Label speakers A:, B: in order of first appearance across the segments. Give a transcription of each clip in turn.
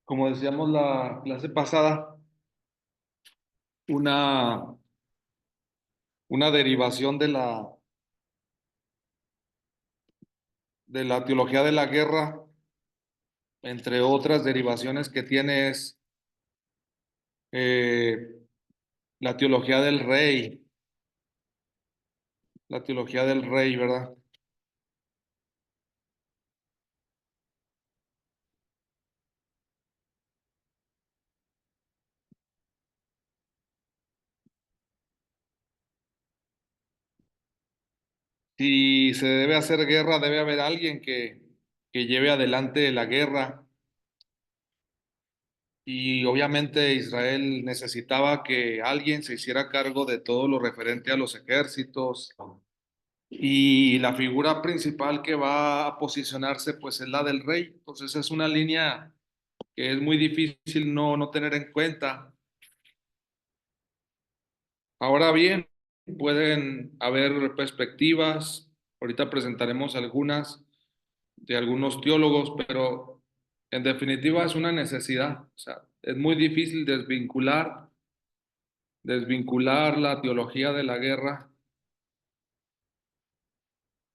A: Como decíamos la clase pasada, una, una derivación de la teología de la guerra, entre otras derivaciones que tiene, es eh, la teología del rey, la teología del rey, ¿verdad? Si se debe hacer guerra, debe haber alguien que lleve adelante la guerra. Y obviamente Israel necesitaba que alguien se hiciera cargo de todo lo referente a los ejércitos. Y la figura principal que va a posicionarse, pues es la del rey. Entonces es una línea que es muy difícil no tener en cuenta. Ahora bien, pueden haber perspectivas. Ahorita presentaremos algunas de algunos teólogos, pero en definitiva es una necesidad. O sea, es muy difícil desvincular la teología de la guerra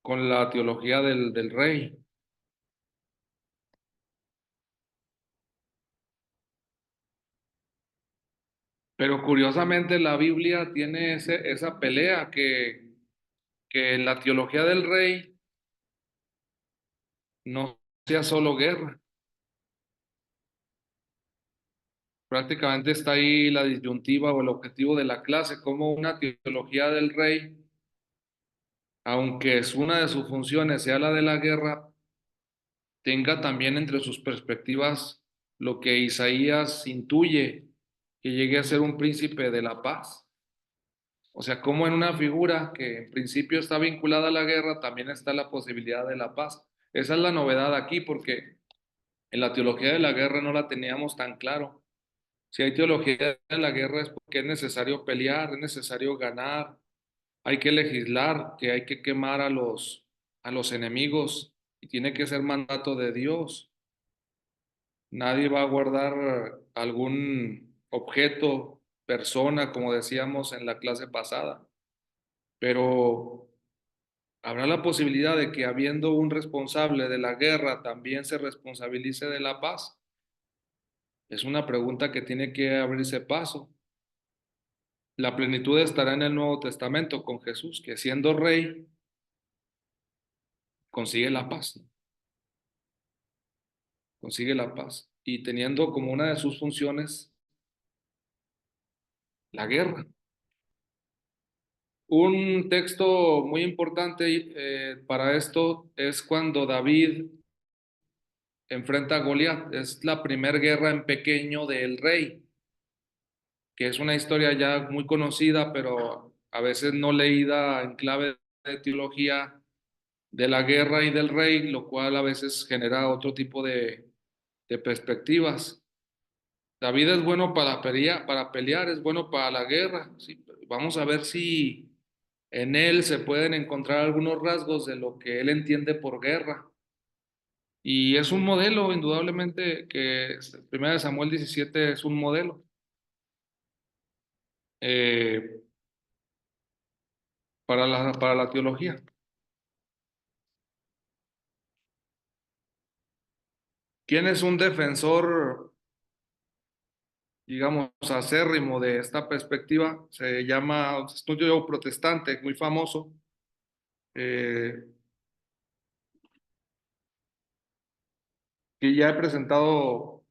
A: con la teología del rey. Pero curiosamente la Biblia tiene esa pelea que la teología del rey no sea solo guerra. Prácticamente está ahí la disyuntiva o el objetivo de la clase, como una teología del rey, aunque es una de sus funciones sea la de la guerra, tenga también entre sus perspectivas lo que Isaías intuye, que llegue a ser un príncipe de la paz. O sea, como en una figura que en principio está vinculada a la guerra, también está la posibilidad de la paz. Esa es la novedad aquí, porque en la teología de la guerra no la teníamos tan claro. Si hay teología de la guerra es porque es necesario pelear, es necesario ganar, hay que legislar, que hay que quemar a los enemigos y tiene que ser mandato de Dios. Nadie va a guardar algún objeto, persona, como decíamos en la clase pasada, pero ¿habrá la posibilidad de que habiendo un responsable de la guerra también se responsabilice de la paz? Es una pregunta que tiene que abrirse paso. La plenitud estará en el Nuevo Testamento con Jesús, que siendo rey consigue la paz, ¿no? Consigue la paz y teniendo como una de sus funciones la guerra. Un texto muy importante para esto es cuando David enfrenta a Goliat. Es la primera guerra en pequeño del rey, que es una historia ya muy conocida, pero a veces no leída en clave de teología de la guerra y del rey, lo cual a veces genera otro tipo de perspectivas. David es bueno para pelear, es bueno para la guerra. Sí, vamos a ver si en él se pueden encontrar algunos rasgos de lo que él entiende por guerra. Y es un modelo, indudablemente, que 1 Samuel 17 es un modelo eh, para la teología. ¿Quién es un defensor, digamos, acérrimo de esta perspectiva? Se llama es un teólogo protestante, muy famoso, eh, que ya he presentado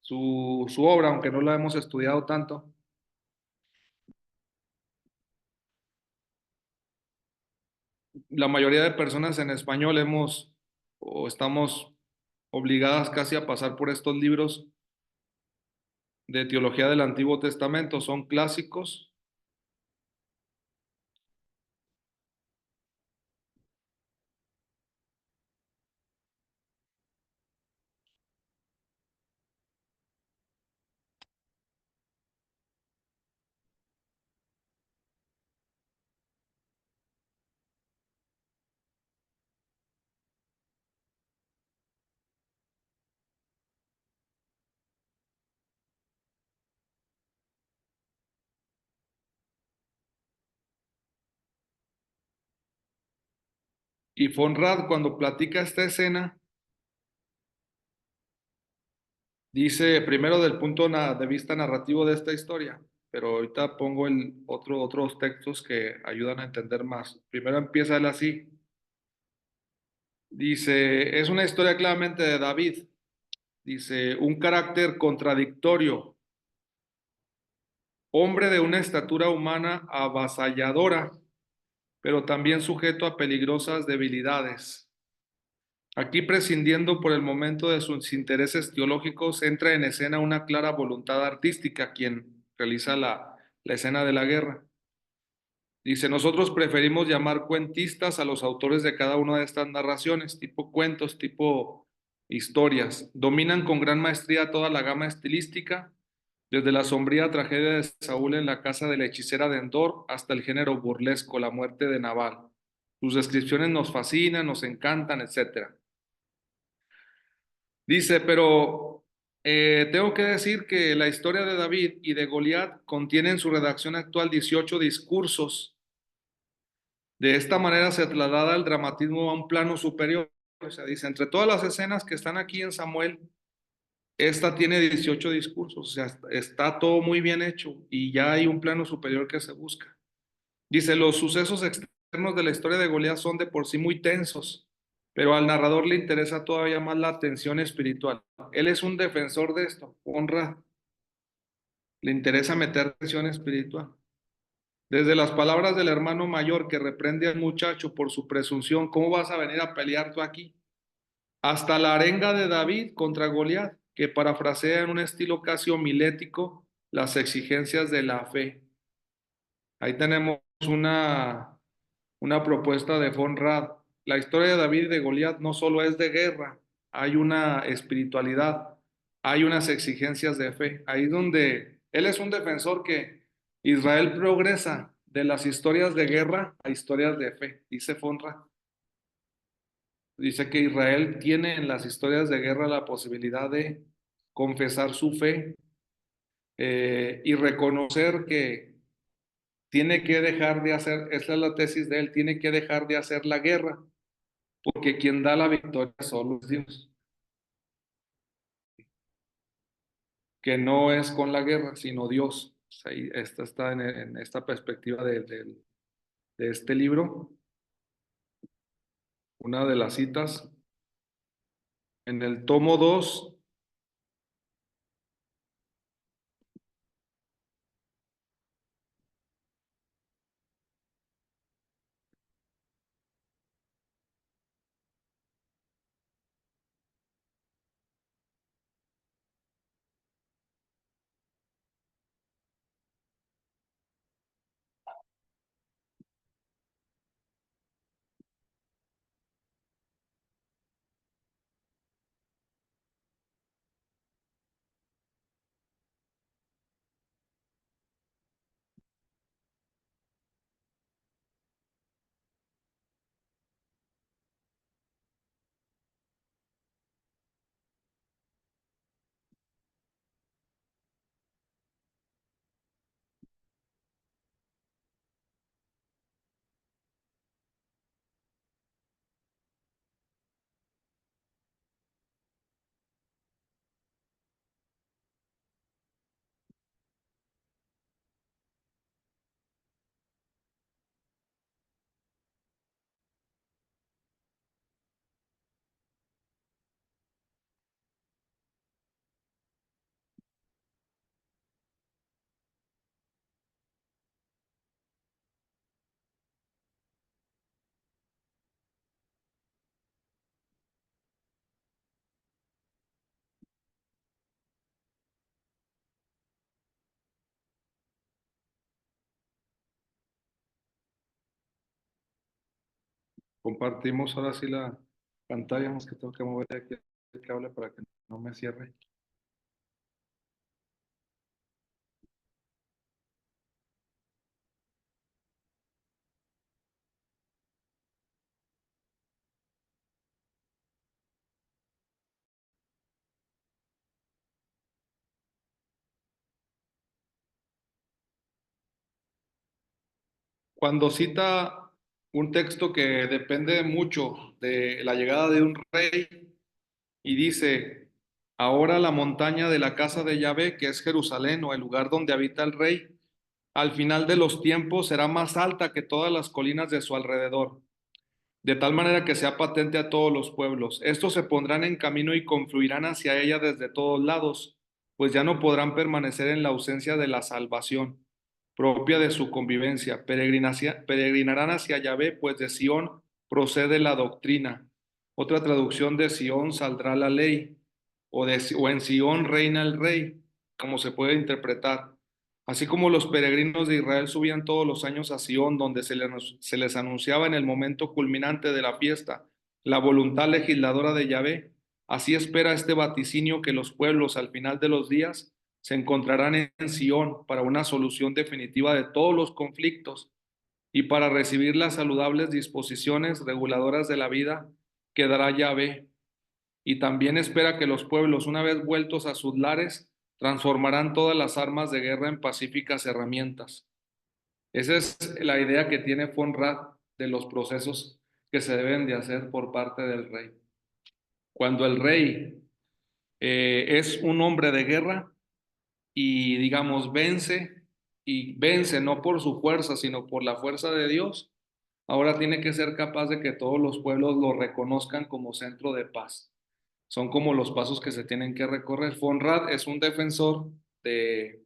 A: su obra, aunque no la hemos estudiado tanto. La mayoría de personas en español hemos o estamos obligadas casi a pasar por estos libros de teología del Antiguo Testamento. Son clásicos. Y Fonrad, cuando platica esta escena, dice primero del punto de vista narrativo de esta historia, pero ahorita pongo otros textos que ayudan a entender más. Primero empieza él así. Dice, es una historia claramente de David. Dice, un carácter contradictorio, hombre de una estatura humana avasalladora, pero también sujeto a peligrosas debilidades. Aquí, prescindiendo por el momento de sus intereses teológicos, entra en escena una clara voluntad artística, quien realiza la escena de la guerra. Dice, nosotros preferimos llamar cuentistas a los autores de cada una de estas narraciones, tipo cuentos, tipo historias. Dominan con gran maestría toda la gama estilística, desde la sombría tragedia de Saúl en la casa de la hechicera de Endor hasta el género burlesco, la muerte de Nabal. Sus descripciones nos fascinan, nos encantan, etcétera. Dice, pero tengo que decir que la historia de David y de Goliat contiene en su redacción actual 18 discursos. De esta manera se traslada el dramatismo a un plano superior. O sea, dice, entre todas las escenas que están aquí en Samuel, esta tiene 18 discursos. O sea, está todo muy bien hecho y ya hay un plano superior que se busca. Dice, los sucesos externos de la historia de Goliat son de por sí muy tensos, pero al narrador le interesa todavía más la tensión espiritual. Él es un defensor de esto, honra, le interesa meter tensión espiritual. Desde las palabras del hermano mayor que reprende al muchacho por su presunción, ¿cómo vas a venir a pelear tú aquí? Hasta la arenga de David contra Goliat, que parafrasea en un estilo casi homilético las exigencias de la fe. Ahí tenemos una propuesta de Von Rad. La historia de David y de Goliat no solo es de guerra, hay una espiritualidad, hay unas exigencias de fe. Ahí es donde él es un defensor que Israel progresa de las historias de guerra a historias de fe, dice Von Rad. Dice que Israel tiene en las historias de guerra la posibilidad de confesar su fe y reconocer que tiene que dejar de hacer, esa es la tesis de él, tiene que dejar de hacer la guerra, porque quien da la victoria solo es Dios, que no es con la guerra, sino Dios. O sea, esta está en esta perspectiva de este libro, una de las citas, en el tomo 2. Compartimos ahora sí la pantalla, más que tengo que mover aquí el cable para que no me cierre. Cuando cita un texto que depende mucho de la llegada de un rey y dice, ahora la montaña de la casa de Yahvé, que es Jerusalén o el lugar donde habita el rey, al final de los tiempos será más alta que todas las colinas de su alrededor, de tal manera que sea patente a todos los pueblos. Estos se pondrán en camino y confluirán hacia ella desde todos lados, pues ya no podrán permanecer en la ausencia de la salvación propia de su convivencia. Peregrinarán hacia Yahvé, pues de Sión procede la doctrina. Otra traducción de Sión saldrá la ley, o en Sión reina el rey, como se puede interpretar. Así como los peregrinos de Israel subían todos los años a Sión, donde se les anunciaba en el momento culminante de la fiesta la voluntad legisladora de Yahvé, así espera este vaticinio que los pueblos al final de los días se encontrarán en Sión para una solución definitiva de todos los conflictos y para recibir las saludables disposiciones reguladoras de la vida que dará Yahvé. Y también espera que los pueblos, una vez vueltos a sus lares, transformarán todas las armas de guerra en pacíficas herramientas. Esa es la idea que tiene von Rad de los procesos que se deben de hacer por parte del rey. Cuando el rey es un hombre de guerra y, digamos, vence, y vence no por su fuerza, sino por la fuerza de Dios, ahora tiene que ser capaz de que todos los pueblos lo reconozcan como centro de paz. Son como los pasos que se tienen que recorrer. Von Rad es un defensor de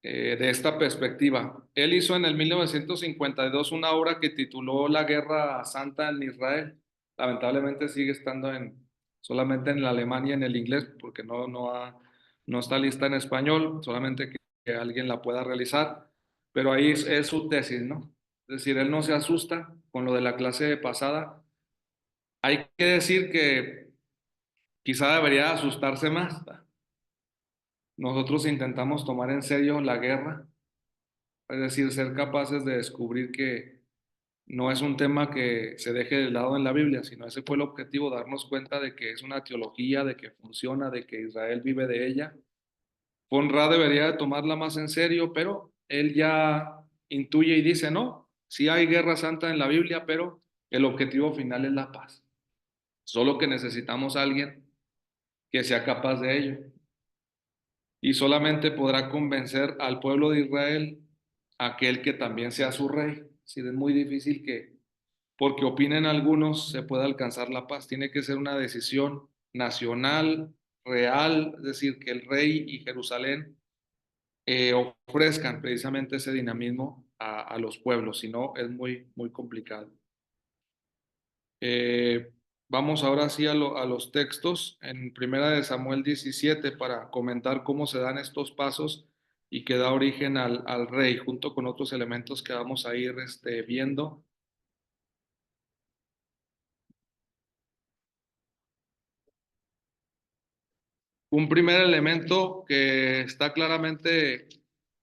A: esta perspectiva. Él hizo en el 1952 una obra que tituló La Guerra Santa en Israel. Lamentablemente sigue estando solamente en la Alemania en el inglés, porque no está lista en español, solamente que alguien la pueda realizar. Pero ahí es su tesis, ¿no? Es decir, él no se asusta con lo de la clase pasada. Hay que decir que quizá debería asustarse más. Nosotros intentamos tomar en serio la guerra, es decir, ser capaces de descubrir que no es un tema que se deje de lado en la Biblia, sino ese fue el objetivo, darnos cuenta de que es una teología, de que funciona, de que Israel vive de ella. Von Ra debería de tomarla más en serio, pero él ya intuye y dice, no, sí hay guerra santa en la Biblia, pero el objetivo final es la paz. Solo que necesitamos a alguien que sea capaz de ello. Y solamente podrá convencer al pueblo de Israel aquel que también sea su rey. Si es muy difícil que, porque opinen algunos, se pueda alcanzar la paz. Tiene que ser una decisión nacional, real, es decir, que el rey y Jerusalén ofrezcan precisamente ese dinamismo a los pueblos, si no es muy, muy complicado. Eh, Vamos ahora sí a los textos en Primera de Samuel 17 para comentar cómo se dan estos pasos y que da origen al rey, junto con otros elementos que vamos a ir viendo. Un primer elemento que está claramente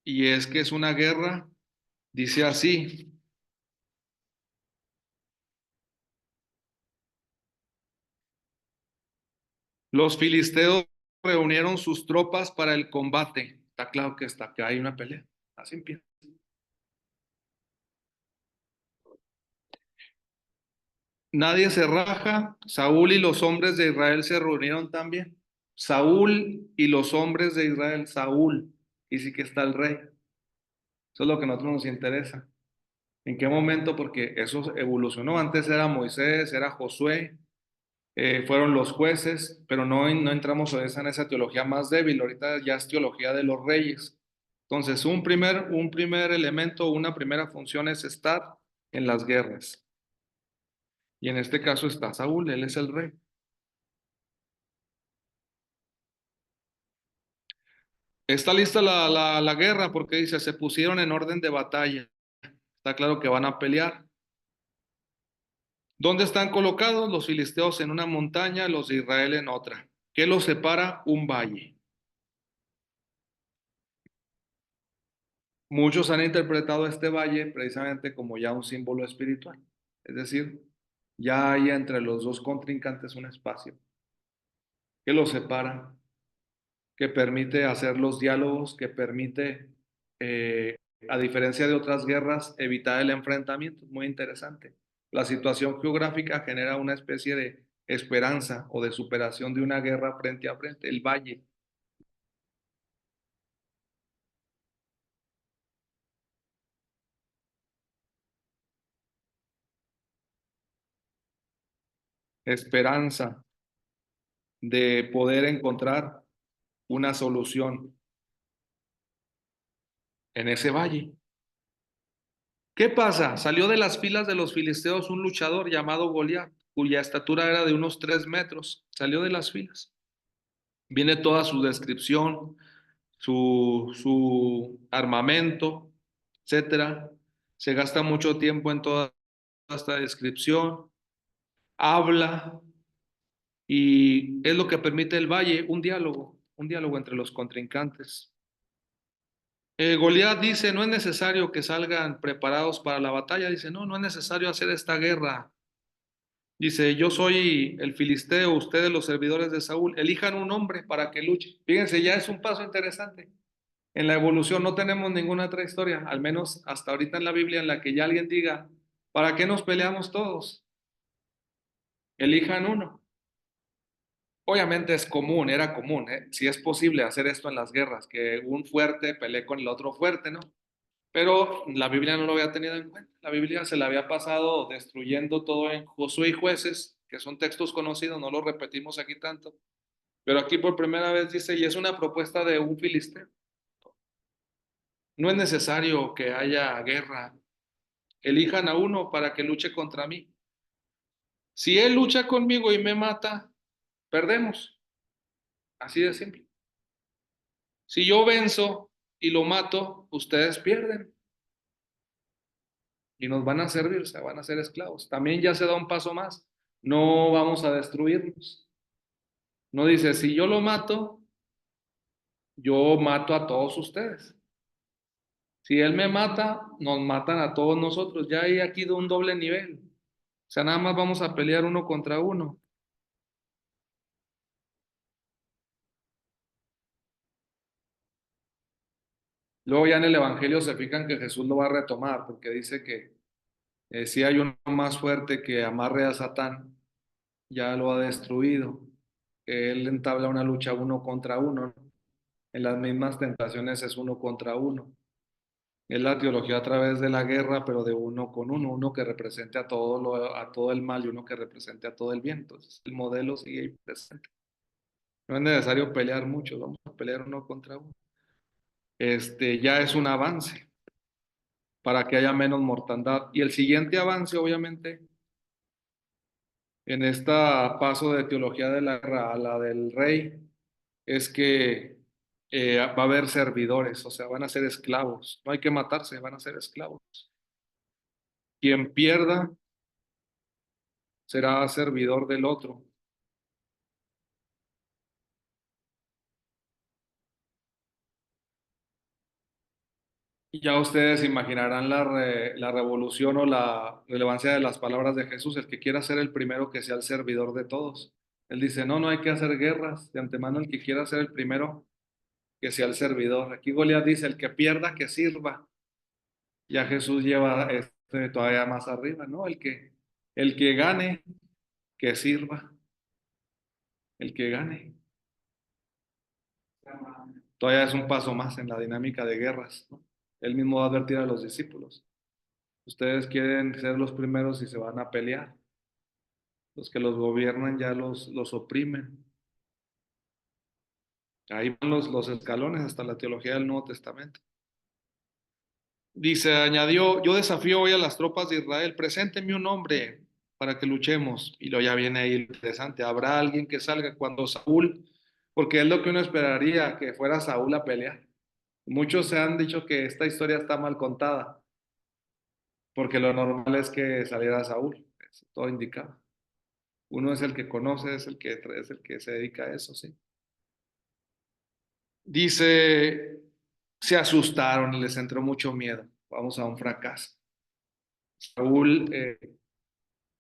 A: y es que es una guerra, dice así: los filisteos reunieron sus tropas para el combate. Está claro que que hay una pelea. Así empieza. Nadie se raja. Saúl y los hombres de Israel se reunieron también. Saúl y los hombres de Israel. Saúl. Y sí que está el rey. Eso es lo que a nosotros nos interesa. ¿En qué momento? Porque eso evolucionó. Antes era Moisés, era Josué, fueron los jueces, pero no entramos en esa teología más débil. Ahorita ya es teología de los reyes. Entonces, un primer elemento, una primera función es estar en las guerras. Y en este caso está Saúl, él es el rey. Está lista la guerra porque dice, se pusieron en orden de batalla. Está claro que van a pelear. ¿Dónde están colocados? Los filisteos en una montaña, los de Israel en otra. ¿Qué los separa? Un valle. Muchos han interpretado este valle precisamente como ya un símbolo espiritual. Es decir, ya hay entre los dos contrincantes un espacio que los separa, que permite hacer los diálogos, que permite a diferencia de otras guerras, evitar el enfrentamiento. Muy interesante. La situación geográfica genera una especie de esperanza o de superación de una guerra frente a frente. El valle. Esperanza de poder encontrar una solución en ese valle. ¿Qué pasa? Salió de las filas de los filisteos un luchador llamado Goliat, cuya estatura era de unos 3 metros. Salió de las filas. Viene toda su descripción, su armamento, etcétera. Se gasta mucho tiempo en toda esta descripción. Habla y es lo que permite el valle, un diálogo entre los contrincantes. Goliat dice, no es necesario que salgan preparados para la batalla. Dice, no, no es necesario hacer esta guerra. Dice, yo soy el filisteo, ustedes los servidores de Saúl, elijan un hombre para que luche. Fíjense, ya es un paso interesante. En la evolución no tenemos ninguna otra historia, al menos hasta ahorita en la Biblia, en la que ya alguien diga, ¿para qué nos peleamos todos? Elijan uno. Obviamente es común, era común, ¿eh? Si es posible hacer esto en las guerras, que un fuerte pelee con el otro fuerte, ¿no? Pero la Biblia no lo había tenido en cuenta. La Biblia se la había pasado destruyendo todo en Josué y Jueces, que son textos conocidos, no los repetimos aquí tanto. Pero aquí por primera vez dice, y es una propuesta de un filisteo. No es necesario que haya guerra. Elijan a uno para que luche contra mí. Si él lucha conmigo y me mata, perdemos. Así de simple. Si yo venzo y lo mato, ustedes pierden y nos van a servir, o sea, van a ser esclavos. También ya se da un paso más. No vamos a destruirnos. No dice, si yo lo mato, yo mato a todos ustedes. Si él me mata, nos matan a todos nosotros. Ya hay aquí de un doble nivel. O sea, nada más vamos a pelear uno contra uno. Luego ya en el Evangelio se fijan que Jesús lo va a retomar, porque dice que si hay uno más fuerte que amarre a Satán, ya lo ha destruido. Que él entabla una lucha uno contra uno, ¿no? En las mismas tentaciones es uno contra uno. Es la teología a través de la guerra, pero de uno con uno, uno que represente a todo el mal y uno que represente a todo el bien. Entonces, el modelo sigue ahí presente. No es necesario pelear mucho, vamos a pelear uno contra uno. Ya es un avance para que haya menos mortandad. Y el siguiente avance, obviamente, en este paso de teología de la guerra a la del rey, es que va a haber servidores, o sea, van a ser esclavos. No hay que matarse, van a ser esclavos. Quien pierda será servidor del otro. Y ya ustedes imaginarán la revolución o la relevancia de las palabras de Jesús. El que quiera ser el primero, que sea el servidor de todos. Él dice, no, no hay que hacer guerras. De antemano, el que quiera ser el primero, que sea el servidor. Aquí Goliat dice, el que pierda, que sirva. Ya Jesús lleva todavía más arriba, ¿no? El que gane, que sirva. El que gane. Todavía es un paso más en la dinámica de guerras, ¿no? Él mismo va a advertir a los discípulos. Ustedes quieren ser los primeros y se van a pelear. Los que los gobiernan ya los oprimen. Ahí van los escalones hasta la teología del Nuevo Testamento. Dice, añadió, yo desafío hoy a las tropas de Israel, preséntenme un hombre para que luchemos. Y lo ya viene ahí interesante. ¿Habrá alguien que salga cuando Saúl? Porque es lo que uno esperaría, que fuera Saúl a pelear. Muchos se han dicho que esta historia está mal contada, porque lo normal es que saliera Saúl. Eso todo indicaba. Uno es el que conoce, es el que se dedica a eso, sí. Dice, se asustaron y les entró mucho miedo. Vamos a un fracaso. Saúl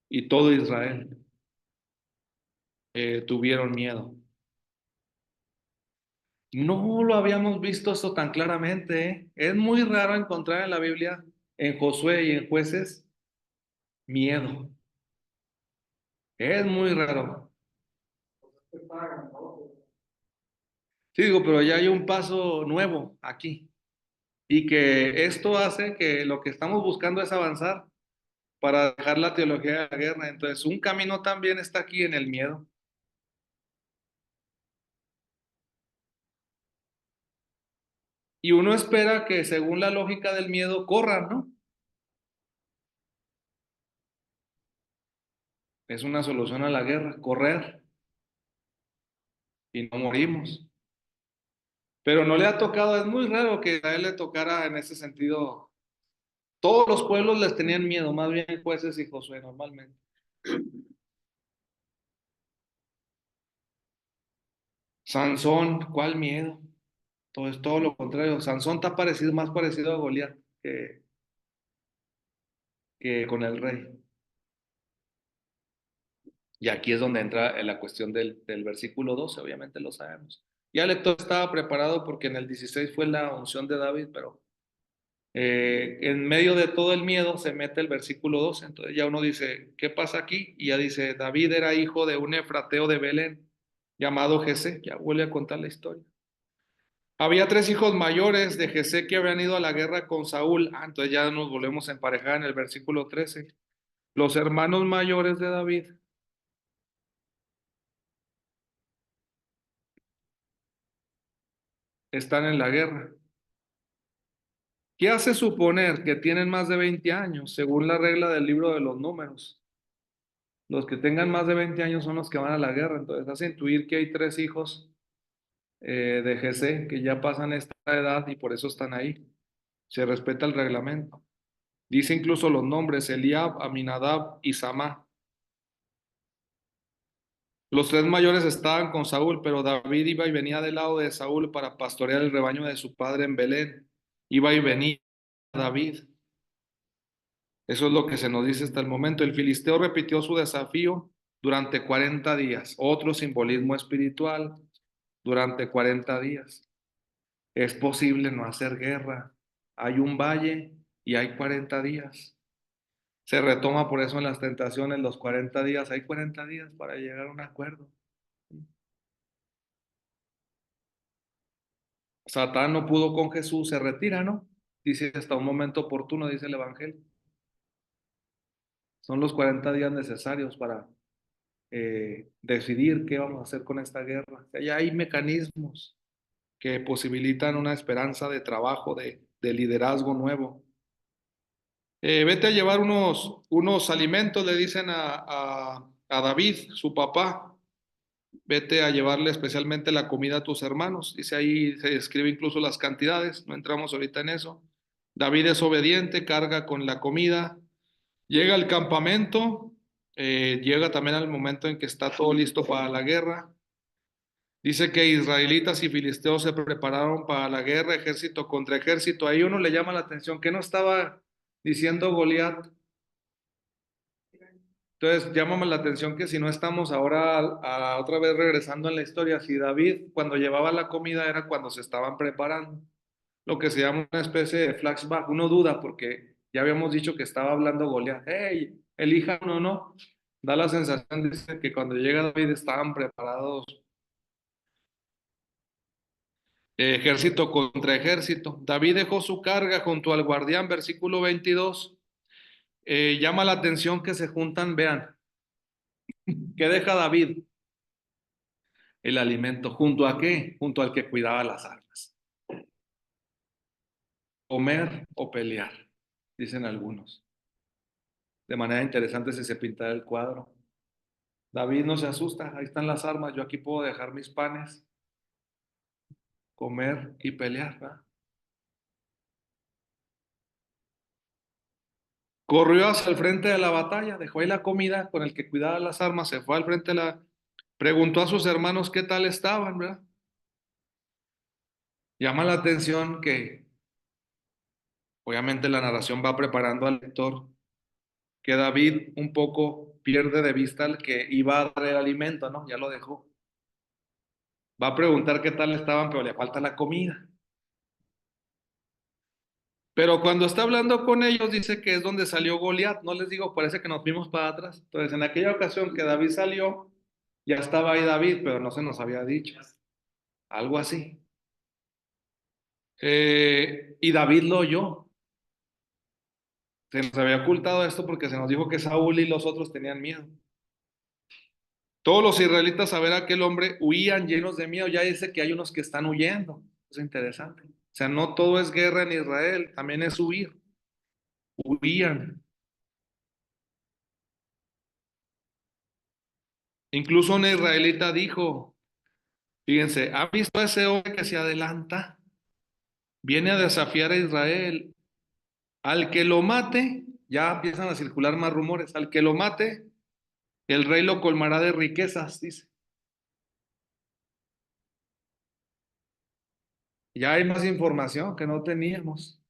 A: y todo Israel tuvieron miedo. No lo habíamos visto eso tan claramente, ¿eh? Es muy raro encontrar en la Biblia, en Josué y en Jueces, miedo. Es muy raro. Sí, digo, pero ya hay un paso nuevo aquí. Y que esto hace que lo que estamos buscando es avanzar para dejar la teología de la guerra. Entonces, un camino también está aquí en el miedo. Y uno espera que según la lógica del miedo corran, ¿no? Es una solución a la guerra, correr y no morimos. Pero no le ha tocado, es muy raro que a él le tocara en ese sentido. Todos los pueblos les tenían miedo, más bien jueces y Josué normalmente. Sansón, ¿cuál miedo? Todo es todo lo contrario. Sansón está parecido, más parecido a Goliat que con el rey. Y aquí es donde entra la cuestión del versículo 12, obviamente lo sabemos. Ya el lector estaba preparado porque en el 16 fue la unción de David, pero en medio de todo el miedo se mete el versículo 12. Entonces ya uno dice, ¿qué pasa aquí? Y ya dice, David era hijo de un efrateo de Belén llamado Jesé. Ya vuelve a contar la historia. Había tres hijos mayores de Jesé que habían ido a la guerra con Saúl. Entonces ya nos volvemos a emparejar en el versículo 13. Los hermanos mayores de David están en la guerra. ¿Qué hace suponer que tienen más de 20 años, según la regla del libro de los números? Los que tengan más de 20 años son los que van a la guerra. Entonces hace intuir que hay tres hijos de Jesé que ya pasan esta edad y por eso están ahí. Se respeta el reglamento. Dice incluso los nombres, Eliab, Aminadab y Samá. Los tres mayores estaban con Saúl, pero David iba y venía del lado de Saúl para pastorear el rebaño de su padre en Belén. Iba y venía David. Eso es lo que se nos dice hasta el momento. El filisteo repitió su desafío durante 40 días. Otro simbolismo espiritual durante 40 días. Es posible no hacer guerra. Hay un valle y hay 40 días. Se retoma por eso en las tentaciones los 40 días. Hay 40 días para llegar a un acuerdo. Satán no pudo con Jesús, se retira, ¿no? Dice hasta un momento oportuno, dice el Evangelio. Son los 40 días necesarios para decidir qué vamos a hacer con esta guerra. Ya hay mecanismos que posibilitan una esperanza de trabajo, de liderazgo nuevo. Vete a llevar unos alimentos, le dicen a David, su papá. Vete a llevarle especialmente la comida a tus hermanos. Dice ahí, se describe incluso las cantidades, no entramos ahorita en eso. David es obediente, carga con la comida, llega al campamento, llega también al momento en que está todo listo para la guerra. Dice que israelitas y filisteos se prepararon para la guerra, ejército contra ejército. Ahí uno le llama la atención que no estaba diciendo Goliat. Entonces, llámame la atención que si no estamos ahora otra vez regresando en la historia, si David cuando llevaba la comida era cuando se estaban preparando, lo que se llama una especie de flashback. Uno duda porque ya habíamos dicho que estaba hablando Goliat. Hey, elija uno, no. Da la sensación dice, que cuando llega David estaban preparados ejército contra ejército. David dejó su carga junto al guardián, versículo 22. Llama la atención que se juntan, vean, ¿qué deja David? El alimento. ¿Junto a qué? Junto al que cuidaba las armas. Comer o pelear, dicen algunos. De manera interesante si se pinta el cuadro. David no se asusta, ahí están las armas, yo aquí puedo dejar mis panes, comer y pelear, ¿verdad? Corrió hacia el frente de la batalla, dejó ahí la comida con el que cuidaba las armas, se fue al frente de la... Preguntó a sus hermanos qué tal estaban, ¿verdad? Llama la atención que obviamente la narración va preparando al lector que David un poco pierde de vista al que iba a dar el alimento, ¿no? Ya lo dejó. Va a preguntar qué tal estaban, pero le falta la comida. Pero cuando está hablando con ellos, dice que es donde salió Goliat. No les digo, parece que nos fuimos para atrás. Entonces, en aquella ocasión que David salió, ya estaba ahí David, pero no se nos había dicho. Algo así. Y David lo oyó. Se nos había ocultado esto porque se nos dijo que Saúl y los otros tenían miedo. Todos los israelitas a ver a aquel hombre huían llenos de miedo. Ya dice que hay unos que están huyendo. Es interesante. O sea, no todo es guerra en Israel, también es huir. Huían. Incluso un israelita dijo, fíjense, ¿ha visto a ese hombre que se adelanta? Viene a desafiar a Israel. Al que lo mate, ya empiezan a circular más rumores. Al que lo mate, el rey lo colmará de riquezas, dice. Ya hay más información que no teníamos.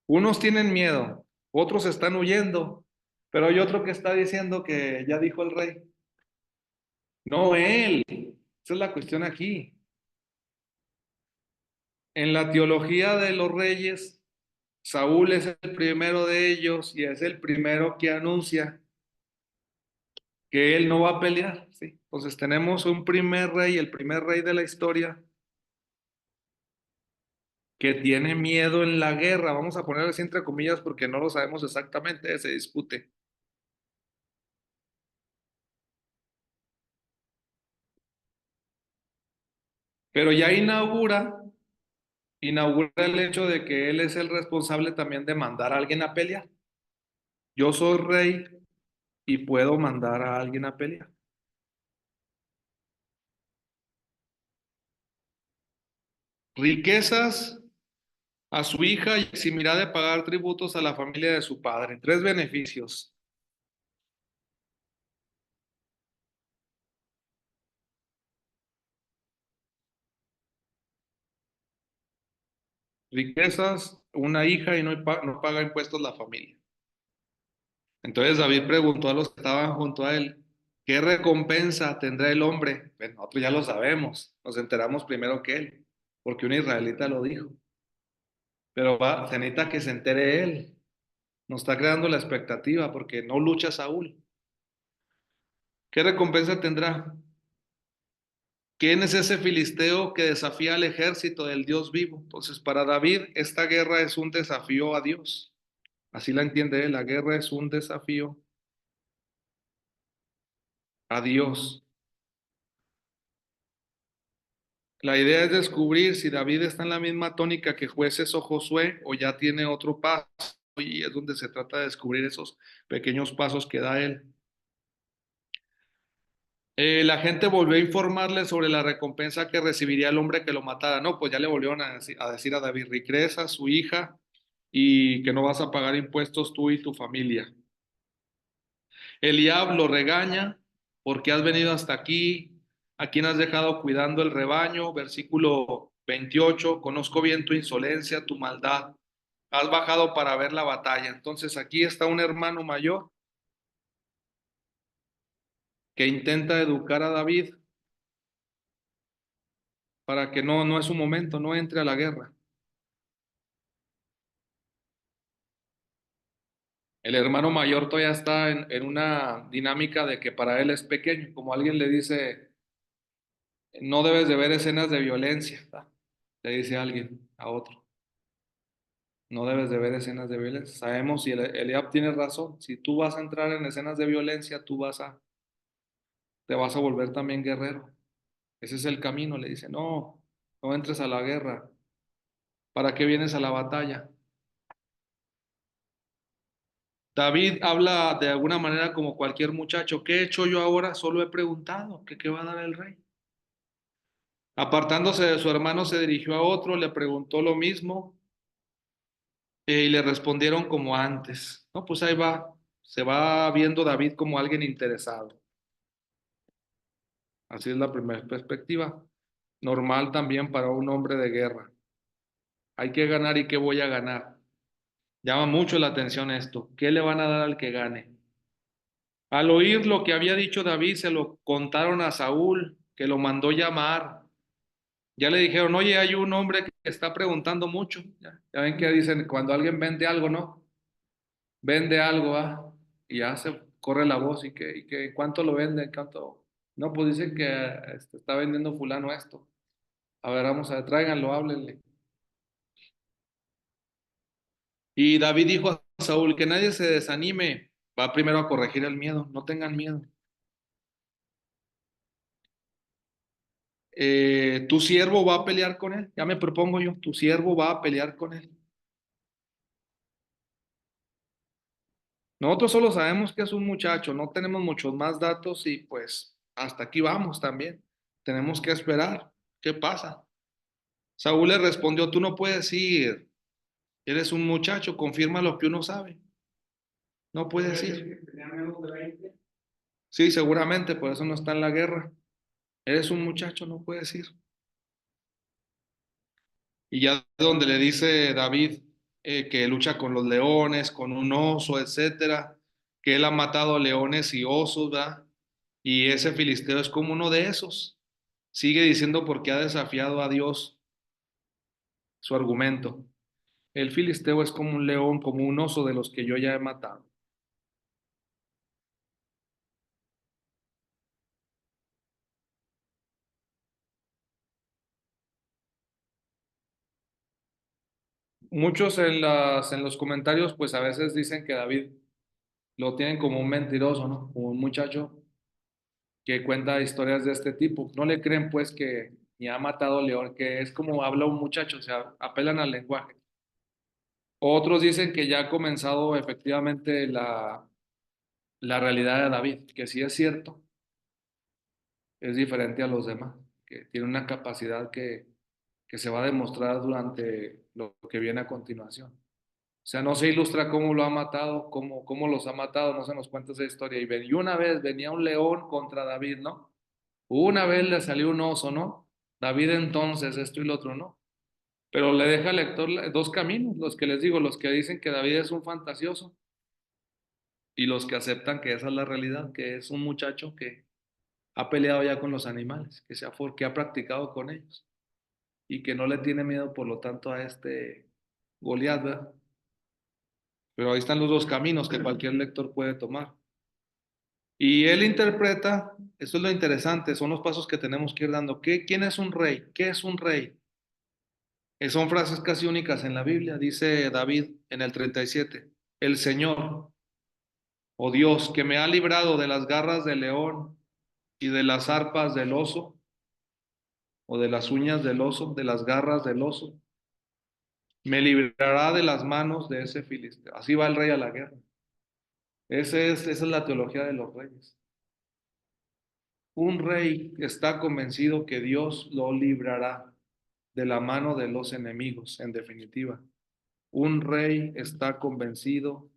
A: Unos tienen miedo, otros están huyendo, pero hay otro que está diciendo que ya dijo el rey. No él. Esa es la cuestión aquí. En la teología de los reyes, Saúl es el primero de ellos y es el primero que anuncia que él no va a pelear, ¿sí? Entonces tenemos un primer rey, el primer rey de la historia, que tiene miedo en la guerra. Vamos a ponerlo así entre comillas porque no lo sabemos exactamente, se discute. Pero ya inaugura el hecho de que él es el responsable también de mandar a alguien a pelear. Yo soy rey y puedo mandar a alguien a pelear. Riquezas a su hija y eximirá de pagar tributos a la familia de su padre. Tres beneficios. Riquezas, una hija y no paga impuestos la familia. Entonces David preguntó a los que estaban junto a él, ¿qué recompensa tendrá el hombre? Pues nosotros ya lo sabemos, nos enteramos primero que él, porque un israelita lo dijo. Pero se necesita que se entere él. Nos está creando la expectativa porque no lucha Saúl. ¿Qué recompensa tendrá? ¿Quién es ese filisteo que desafía al ejército del Dios vivo? Entonces, para David, esta guerra es un desafío a Dios. Así la entiende él, la guerra es un desafío a Dios. La idea es descubrir si David está en la misma tónica que Jueces o Josué o ya tiene otro paso y es donde se trata de descubrir esos pequeños pasos que da él. La gente volvió a informarle sobre la recompensa que recibiría el hombre que lo matara. No, pues ya le volvieron a decir a David, riqueza, su hija, y que no vas a pagar impuestos tú y tu familia. Eliab lo regaña porque has venido hasta aquí, a quién has dejado cuidando el rebaño. Versículo 28, conozco bien tu insolencia, tu maldad. Has bajado para ver la batalla. Entonces aquí está un hermano mayor que intenta educar a David para que no es su momento, no entre a la guerra. El hermano mayor todavía está en una dinámica de que para él es pequeño, como alguien le dice, no debes de ver escenas de violencia, ¿tá? Le dice alguien a otro, no debes de ver escenas de violencia. Sabemos si Eliab tiene razón, si tú vas a entrar en escenas de violencia, te vas a volver también guerrero. Ese es el camino, le dice, no entres a la guerra, ¿para qué vienes a la batalla? David habla de alguna manera como cualquier muchacho, ¿qué he hecho yo ahora? Solo he preguntado, ¿qué va a dar el rey? Apartándose de su hermano, se dirigió a otro, le preguntó lo mismo y le respondieron como antes. No, pues ahí va, se va viendo David como alguien interesado. Así es la primera perspectiva. Normal también para un hombre de guerra. Hay que ganar y qué voy a ganar. Llama mucho la atención esto. ¿Qué le van a dar al que gane? Al oír lo que había dicho David, se lo contaron a Saúl. que lo mandó llamar. Ya le dijeron, oye, hay un hombre que está preguntando mucho. Ya ven que dicen, cuando alguien vende algo, ¿no? Vende algo, ¿ah? Y ya se corre la voz y que ¿cuánto lo vende? ¿Cuánto? No, pues dicen que está vendiendo fulano esto. A ver, vamos a ver, tráiganlo, háblenle. Y David dijo a Saúl, que nadie se desanime. Va primero a corregir el miedo, no tengan miedo. Tu siervo va a pelear con él. Ya me propongo yo, tu siervo va a pelear con él. Nosotros solo sabemos que es un muchacho, no tenemos muchos más datos y pues hasta aquí vamos también. Tenemos que esperar. ¿Qué pasa? Saúl le respondió, tú no puedes ir, eres un muchacho, confirma lo que uno sabe. No puedes ir. Sí, seguramente, por eso no está en la guerra. Eres un muchacho, no puedes ir. Y ya donde le dice David que lucha con los leones, con un oso, etcétera, que él ha matado leones y osos, ¿verdad? Y ese filisteo es como uno de esos. Sigue diciendo porque ha desafiado a Dios su argumento. El filisteo es como un león, como un oso de los que yo ya he matado. Muchos en los comentarios, pues a veces dicen que David lo tienen como un mentiroso, ¿no? Como un muchacho que cuenta historias de este tipo. No le creen pues que ni ha matado león, que es como habla un muchacho, o sea, apelan al lenguaje. Otros dicen que ya ha comenzado efectivamente la realidad de David, que sí es cierto, es diferente a los demás, que tiene una capacidad que se va a demostrar durante lo que viene a continuación. O sea, no se ilustra cómo lo ha matado, cómo los ha matado, no se nos cuenta esa historia. Y una vez venía un león contra David, ¿no? Una vez le salió un oso, ¿no? David entonces, esto y lo otro, ¿no? Pero le deja al lector dos caminos, los que les digo, los que dicen que David es un fantasioso y los que aceptan que esa es la realidad, que es un muchacho que ha peleado ya con los animales, que ha practicado con ellos y que no le tiene miedo, por lo tanto, a este Goliat, ¿verdad? Pero ahí están los dos caminos que cualquier lector puede tomar. Y él interpreta, eso es lo interesante, son los pasos que tenemos que ir dando. ¿Quién es un rey? ¿Qué es un rey? Son frases casi únicas en la Biblia. Dice David en el 37, el Señor, o Dios, que me ha librado de las garras del león y de las zarpas del oso, o de las uñas del oso, de las garras del oso, me librará de las manos de ese filisteo. Así va el rey a la guerra. Esa es la teología de los reyes. Un rey está convencido que Dios lo librará de la mano de los enemigos, en definitiva. Un rey está convencido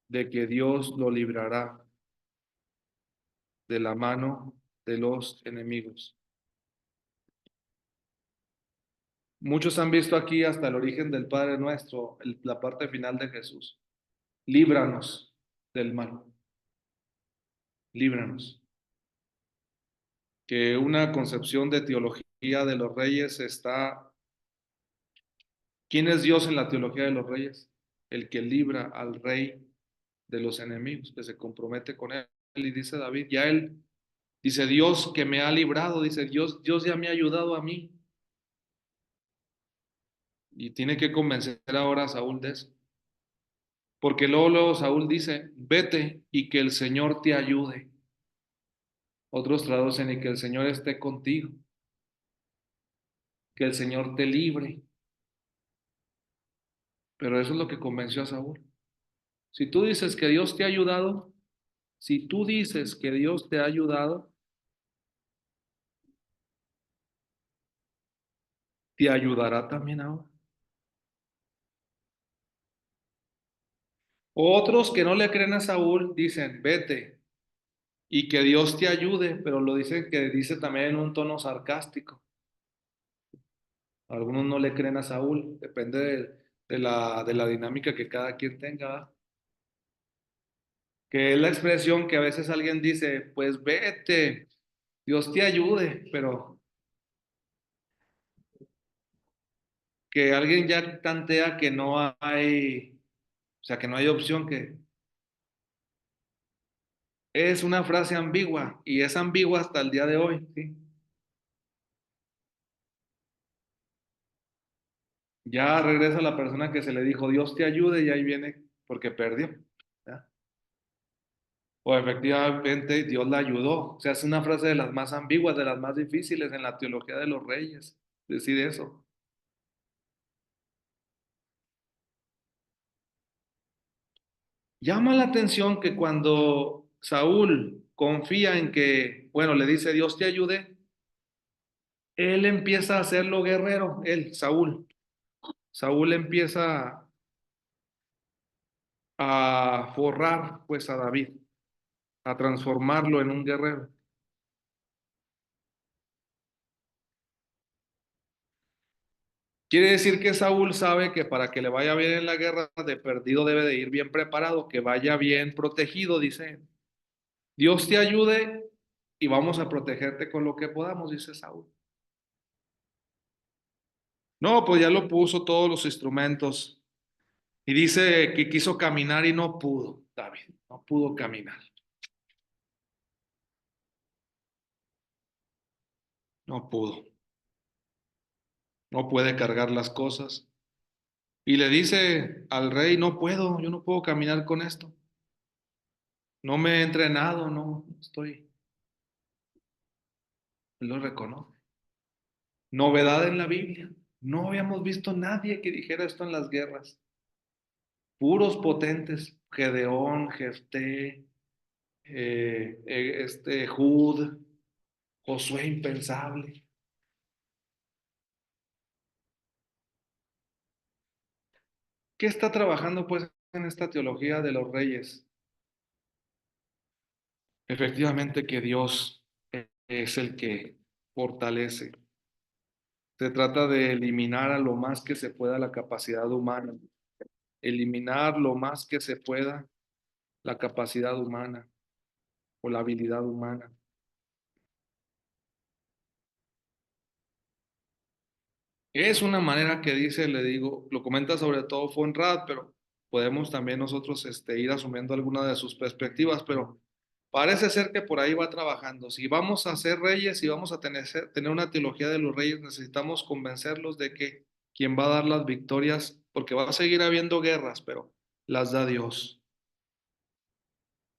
A: de que Dios lo librará de la mano de los enemigos. Muchos han visto aquí hasta el origen del Padre Nuestro, la parte final de Jesús. Líbranos del mal, líbranos. Que una concepción de teología de los reyes está. ¿Quién es Dios en la teología de los reyes? El que libra al rey de los enemigos, que se compromete con él. Y dice David, ya él dice, Dios que me ha librado, dice, Dios ya me ha ayudado a mí. Y tiene que convencer ahora a Saúl de eso. Porque luego Saúl dice, vete y que el Señor te ayude. Otros traducen y que el Señor esté contigo, que el Señor te libre. Pero eso es lo que convenció a Saúl. Si tú dices que Dios te ha ayudado, si tú dices que Dios te ha ayudado, te ayudará también ahora. Otros que no le creen a Saúl dicen, vete y que Dios te ayude, pero lo dicen que dice también en un tono sarcástico. Algunos no le creen a Saúl, depende de la dinámica que cada quien tenga, ¿verdad? Que es la expresión que a veces alguien dice, pues vete, Dios te ayude, pero que alguien ya tantea que no hay, o sea, que no hay opción, que es una frase ambigua y es ambigua hasta el día de hoy, ¿sí? Ya regresa la persona que se le dijo Dios te ayude y ahí viene porque perdió, ¿ya? O efectivamente Dios la ayudó. O sea, es una frase de las más ambiguas, de las más difíciles en la teología de los reyes, decir eso. Llama la atención que cuando Saúl confía en que, bueno, le dice Dios te ayude, él empieza a hacerlo guerrero, él, Saúl. Saúl empieza a forrar pues a David, a transformarlo en un guerrero. Quiere decir que Saúl sabe que para que le vaya bien en la guerra, de perdido debe de ir bien preparado, que vaya bien protegido, dice. Dios te ayude y vamos a protegerte con lo que podamos, dice Saúl. No, pues ya lo puso todos los instrumentos. Y dice que quiso caminar y no pudo, David, no pudo caminar, no pudo, no puede cargar las cosas. Y le dice al rey, no puedo, yo no puedo caminar con esto. No me he entrenado, no estoy, él lo reconoce. Novedad en la Biblia. No habíamos visto nadie que dijera esto en las guerras. Puros potentes, Gedeón, Jefté, Jud, Josué impensable. ¿Qué está trabajando pues en esta teología de los reyes? Efectivamente que Dios es el que fortalece. Se trata de eliminar a lo más que se pueda la capacidad humana, eliminar lo más que se pueda la capacidad humana o la habilidad humana. Es una manera que dice, le digo, lo comenta sobre todo Fonrad, pero podemos también nosotros ir asumiendo alguna de sus perspectivas, pero parece ser que por ahí va trabajando. Si vamos a ser reyes, si vamos a tener una teología de los reyes, necesitamos convencerlos de que quien va a dar las victorias, porque va a seguir habiendo guerras, pero las da Dios.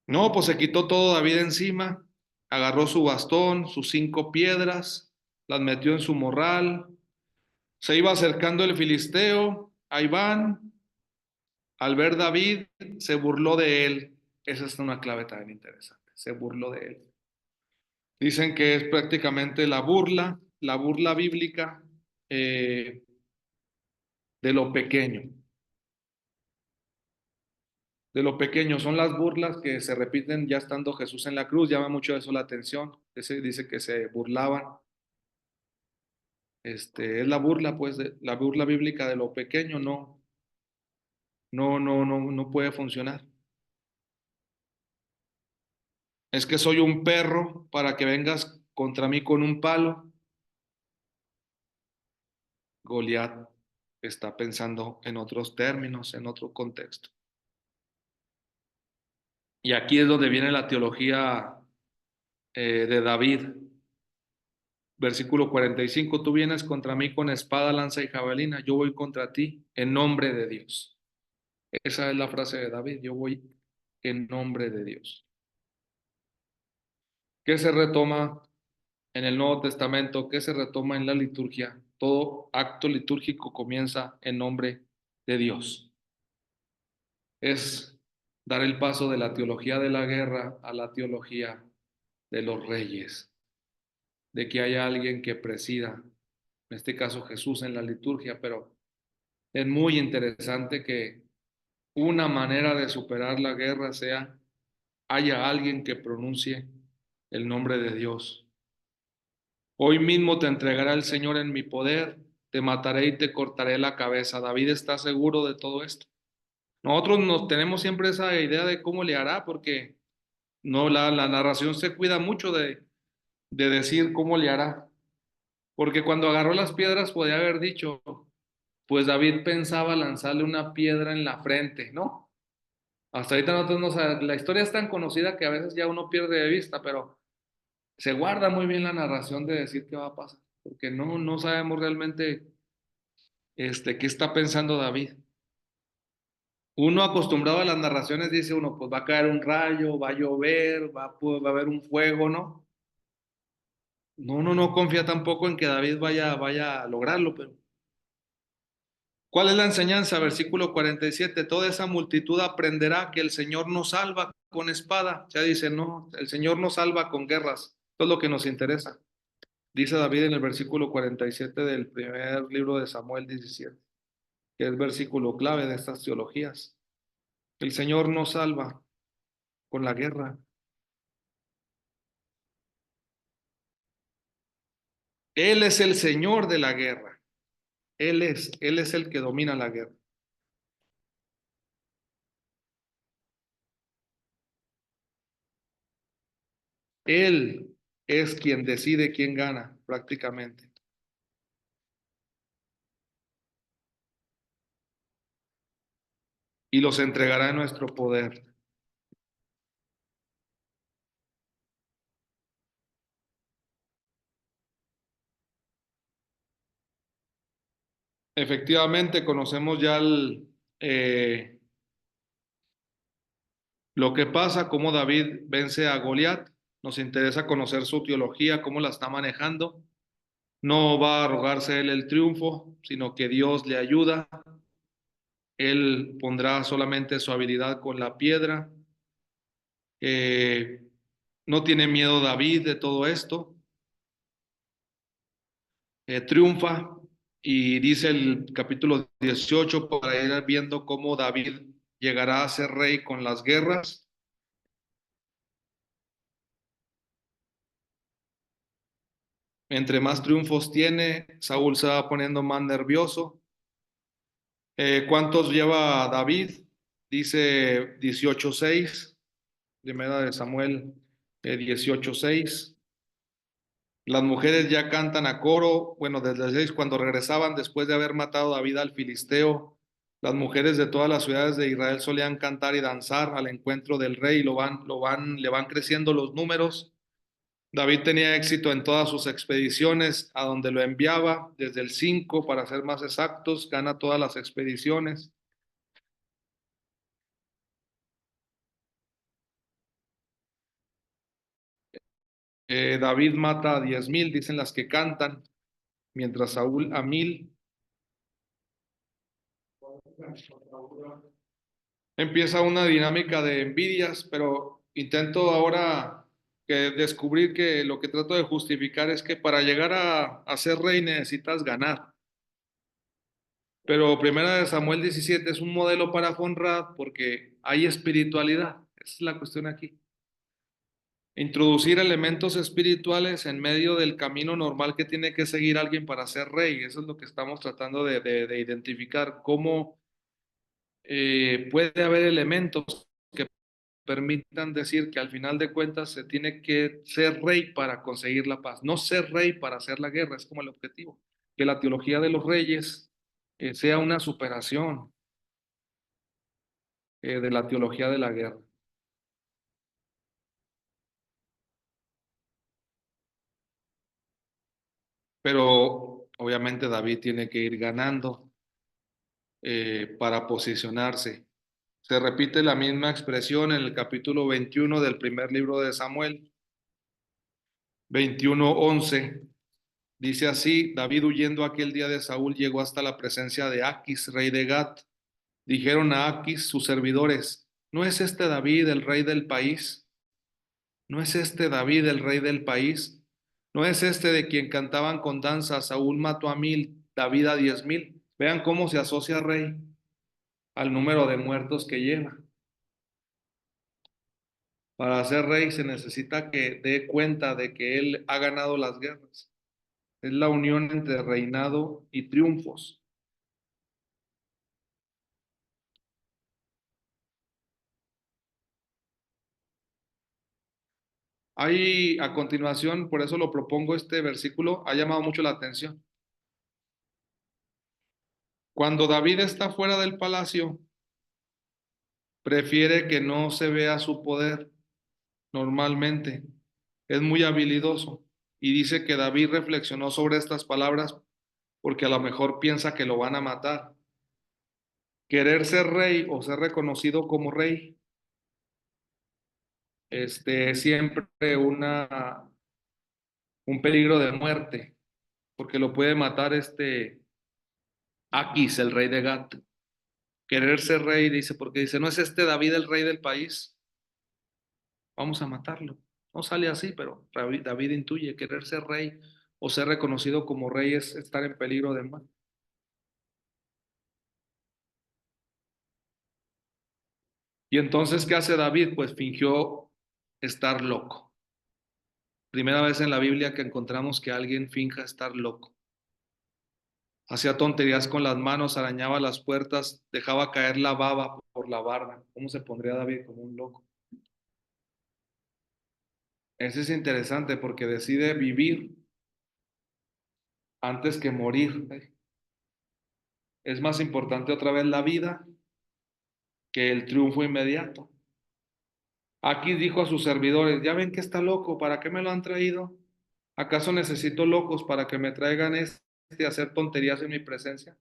A: No, pues se quitó todo David encima, agarró su bastón, sus 5 piedras, las metió en su morral. Se iba acercando el filisteo, ahí van, al ver David, se burló de él. Esa es una clave también interesante, se burló de él. Dicen que es prácticamente la burla bíblica eh, de lo pequeño. De lo pequeño son las burlas que se repiten ya estando Jesús en la cruz, llama mucho eso la atención. Dice que se burlaban. Es la burla, pues, la burla bíblica de lo pequeño, no puede funcionar. Es que soy un perro para que vengas contra mí con un palo. Goliat está pensando en otros términos, en otro contexto. Y aquí es donde viene la teología de David. Versículo 45, tú vienes contra mí con espada, lanza y jabalina, yo voy contra ti en nombre de Dios. Esa es la frase de David, yo voy en nombre de Dios. ¿Qué se retoma en el Nuevo Testamento? ¿Qué se retoma en la liturgia? Todo acto litúrgico comienza en nombre de Dios. Es dar el paso de la teología de la guerra a la teología de los reyes, de que haya alguien que presida, en este caso Jesús en la liturgia, pero es muy interesante que una manera de superar la guerra sea haya alguien que pronuncie el nombre de Dios. Hoy mismo te entregará el Señor en mi poder, te mataré y te cortaré la cabeza. David está seguro de todo esto. Nosotros nos tenemos siempre esa idea de cómo le hará, porque no la narración se cuida mucho de decir cómo le hará. Porque cuando agarró las piedras podía haber dicho, pues David pensaba lanzarle una piedra en la frente, ¿no? Hasta ahorita nosotros no sabemos, la historia es tan conocida que a veces ya uno pierde de vista, pero se guarda muy bien la narración de decir qué va a pasar, porque no sabemos realmente qué está pensando David. Uno acostumbrado a las narraciones dice uno, pues va a caer un rayo, va a llover, va a haber un fuego, ¿no? No confía tampoco en que David vaya a lograrlo, pero ¿cuál es la enseñanza? Versículo 47, toda esa multitud aprenderá que el Señor no salva con espada. Ya dice, no, el Señor no salva con guerras. Esto es lo que nos interesa. Dice David en el versículo 47 del primer libro de Samuel 17, que es versículo clave de estas teologías. El Señor no salva con la guerra. Él es el Señor de la guerra. Él es el que domina la guerra. Él es quien decide quién gana prácticamente y los entregará en nuestro poder. Efectivamente, conocemos ya lo que pasa, cómo David vence a Goliat. Nos interesa conocer su teología, cómo la está manejando. No va a arrogarse él el triunfo, sino que Dios le ayuda. Él pondrá solamente su habilidad con la piedra. Eh, no tiene miedo David de todo esto. Triunfa y dice el capítulo 18 para ir viendo cómo David llegará a ser rey con las guerras. Entre más triunfos tiene, Saúl se va poniendo más nervioso. ¿Cuántos lleva David? Dice 18:6, primera de Samuel 18:6. Las mujeres ya cantan a coro, bueno, desde el 6, cuando regresaban después de haber matado a David al filisteo, las mujeres de todas las ciudades de Israel solían cantar y danzar al encuentro del rey, le van creciendo los números. David tenía éxito en todas sus expediciones, a donde lo enviaba, desde el 5, para ser más exactos, gana todas las expediciones. David mata a 10,000, dicen las que cantan, mientras Saúl a 1,000. Empieza una dinámica de envidias, pero intento ahora descubrir que lo que trato de justificar es que para llegar a ser rey necesitas ganar. Pero Primera de Samuel 17 es un modelo para Conrad porque hay espiritualidad. Esa es la cuestión aquí. Introducir elementos espirituales en medio del camino normal que tiene que seguir alguien para ser rey. Eso es lo que estamos tratando de identificar. Cómo puede haber elementos que permitan decir que al final de cuentas se tiene que ser rey para conseguir la paz, no ser rey para hacer la guerra, es como el objetivo. Que la teología de los reyes sea una superación de la teología de la guerra. Pero obviamente David tiene que ir ganando para posicionarse. Se repite la misma expresión en el capítulo 21 del primer libro de Samuel, 21:11. Dice así, David huyendo aquel día de Saúl llegó hasta la presencia de Aquis, rey de Gat. Dijeron a Aquis sus servidores, ¿no es este David el rey del país? ¿No es este David el rey del país? ¿No es este de quien cantaban con danza, Saúl mató a 1,000, David a 10,000? Vean cómo se asocia rey al número de muertos que lleva. Para ser rey se necesita que dé cuenta de que él ha ganado las guerras. Es la unión entre reinado y triunfos. Ahí a continuación, por eso lo propongo este versículo, ha llamado mucho la atención. Cuando David está fuera del palacio, prefiere que no se vea su poder normalmente. Es muy habilidoso y dice que David reflexionó sobre estas palabras porque a lo mejor piensa que lo van a matar. Querer ser rey o ser reconocido como rey, es siempre un peligro de muerte, porque lo puede matar Aquis, el rey de Gat. Querer ser rey, dice, porque dice, ¿no es este David el rey del país? Vamos a matarlo. No sale así, pero David intuye querer ser rey o ser reconocido como rey es estar en peligro de muerte. Y entonces, ¿qué hace David? Pues fingió estar loco. Primera vez en la Biblia que encontramos que alguien finja estar loco. Hacía tonterías con las manos, arañaba las puertas, dejaba caer la baba por la barda. ¿Cómo se pondría David como un loco? Eso es interesante porque decide vivir antes que morir. Es más importante otra vez la vida que el triunfo inmediato. Aquí dijo a sus servidores, ya ven que está loco, ¿para qué me lo han traído? ¿Acaso necesito locos para que me traigan a hacer tonterías en mi presencia?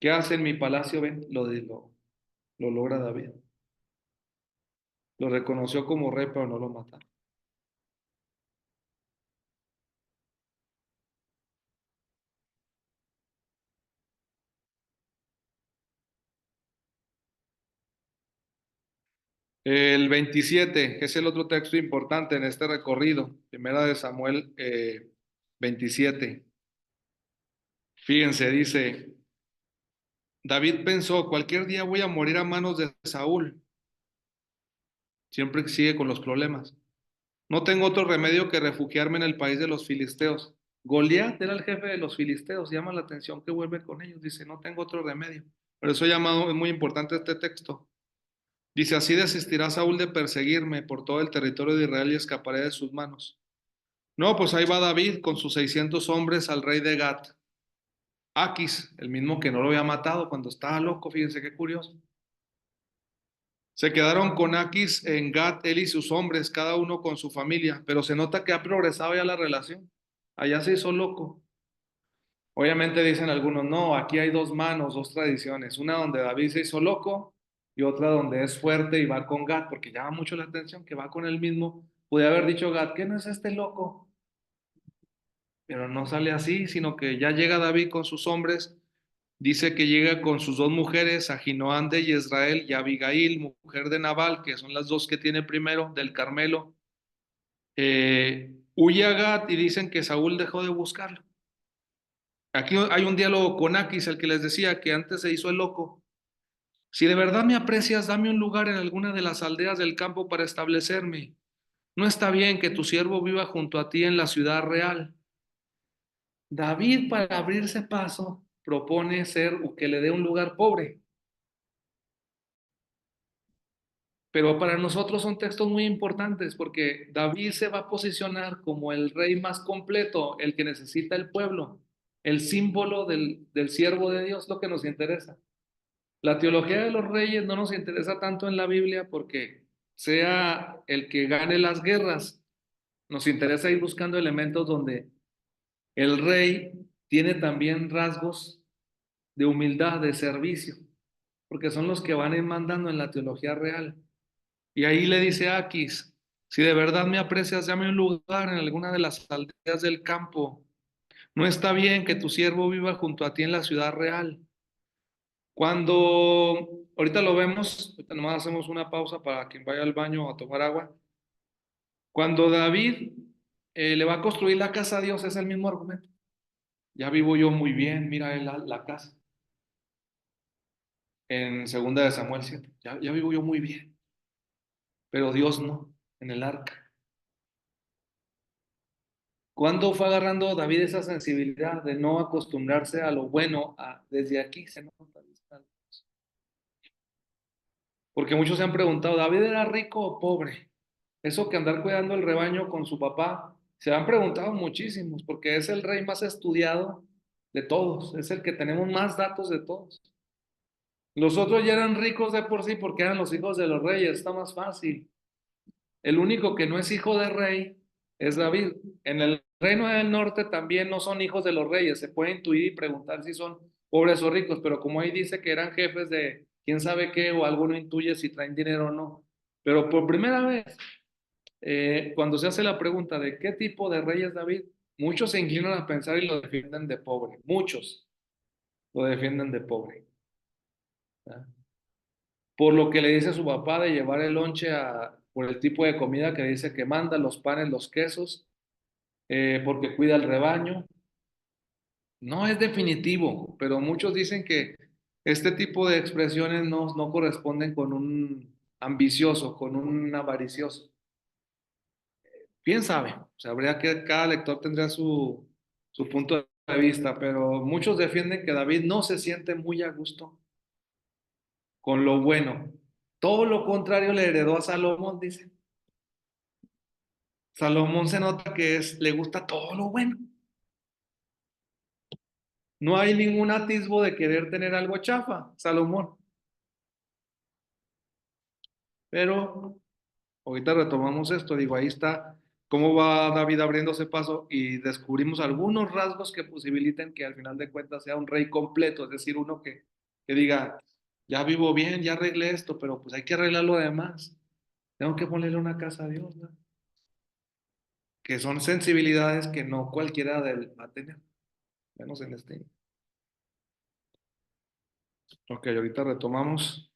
A: ¿Qué hace en mi palacio? Ven, lo logra David. Lo reconoció como rey, pero no lo mataron. El 27 es el otro texto importante en este recorrido, primera de Samuel 27. Fíjense, dice, David pensó, cualquier día voy a morir a manos de Saúl, siempre sigue con los problemas. No tengo otro remedio que refugiarme en el país de los filisteos. Goliat era el jefe de los filisteos, llama la atención que vuelve con ellos, dice, no tengo otro remedio. Por eso llamado, es muy importante este texto. Dice, así desistirá Saúl de perseguirme por todo el territorio de Israel y escaparé de sus manos. No, pues ahí va David con sus 600 hombres al rey de Gat. Aquis, el mismo que no lo había matado cuando estaba loco, fíjense qué curioso. Se quedaron con Aquis en Gat, él y sus hombres, cada uno con su familia, pero se nota que ha progresado ya la relación. Allá se hizo loco. Obviamente dicen algunos, no, aquí hay dos manos, dos tradiciones, una donde David se hizo loco y otra donde es fuerte y va con Gat, porque llama mucho la atención que va con él mismo. Puede haber dicho Gat, ¿qué no es este loco? Pero no sale así, sino que ya llega David con sus hombres, dice que llega con sus dos mujeres, Ahinoam de Israel y Abigail, mujer de Nabal, que son las dos que tiene primero, del Carmelo. Huye a Gat y dicen que Saúl dejó de buscarlo. Aquí hay un diálogo con Aquis, el que les decía que antes se hizo el loco. Si de verdad me aprecias, dame un lugar en alguna de las aldeas del campo para establecerme. No está bien que tu siervo viva junto a ti en la ciudad real. David, para abrirse paso, propone ser que le dé un lugar pobre. Pero para nosotros son textos muy importantes porque David se va a posicionar como el rey más completo, el que necesita el pueblo, el símbolo del siervo de Dios, lo que nos interesa. La teología de los reyes no nos interesa tanto en la Biblia porque sea el que gane las guerras, nos interesa ir buscando elementos donde el rey tiene también rasgos de humildad, de servicio, porque son los que van a ir mandando en la teología real. Y ahí le dice a Aquis, si de verdad me aprecias, dame un lugar en alguna de las aldeas del campo. No está bien que tu siervo viva junto a ti en la ciudad real. Ahorita lo vemos, ahorita nomás hacemos una pausa para quien vaya al baño a tomar agua. Cuando David le va a construir la casa a Dios, es el mismo argumento. Ya vivo yo muy bien, mira la casa. En segunda de Samuel 7, ya vivo yo muy bien, pero Dios no, en el arca. ¿Cuándo fue agarrando David esa sensibilidad de no acostumbrarse a lo bueno? Desde aquí se nota. Porque muchos se han preguntado, ¿David era rico o pobre? Eso que andar cuidando el rebaño con su papá, se han preguntado muchísimos, porque es el rey más estudiado de todos, es el que tenemos más datos de todos. Los otros ya eran ricos de por sí porque eran los hijos de los reyes, está más fácil. El único que no es hijo de rey es David. En el reino del norte también no son hijos de los reyes, se puede intuir y preguntar si son pobres o ricos, pero como ahí dice que eran jefes de quién sabe qué o alguno intuye si traen dinero o no. Pero por primera vez cuando se hace la pregunta de qué tipo de rey es David, muchos se inclinan a pensar y lo defienden de pobre. Muchos lo defienden de pobre. ¿Verdad? Por lo que le dice a su papá de llevar el lonche por el tipo de comida que dice que manda, los panes, los quesos, porque cuida el rebaño. No es definitivo, pero muchos dicen que este tipo de expresiones no corresponden con un ambicioso, con un avaricioso. Quién sabe, o sea, habría que cada lector tendría su punto de vista, pero muchos defienden que David no se siente muy a gusto con lo bueno. Todo lo contrario le heredó a Salomón, dice. Salomón se nota que le gusta todo lo bueno. No hay ningún atisbo de querer tener algo chafa, Salomón. Pero ahorita retomamos esto, digo, ahí está cómo va David abriéndose paso y descubrimos algunos rasgos que posibiliten que al final de cuentas sea un rey completo, es decir, uno que diga, ya vivo bien, ya arreglé esto, pero pues hay que arreglar lo demás. Tengo que ponerle una casa a Dios, ¿no? Que son sensibilidades que no cualquiera va a tener, menos en este. Ok, ahorita retomamos.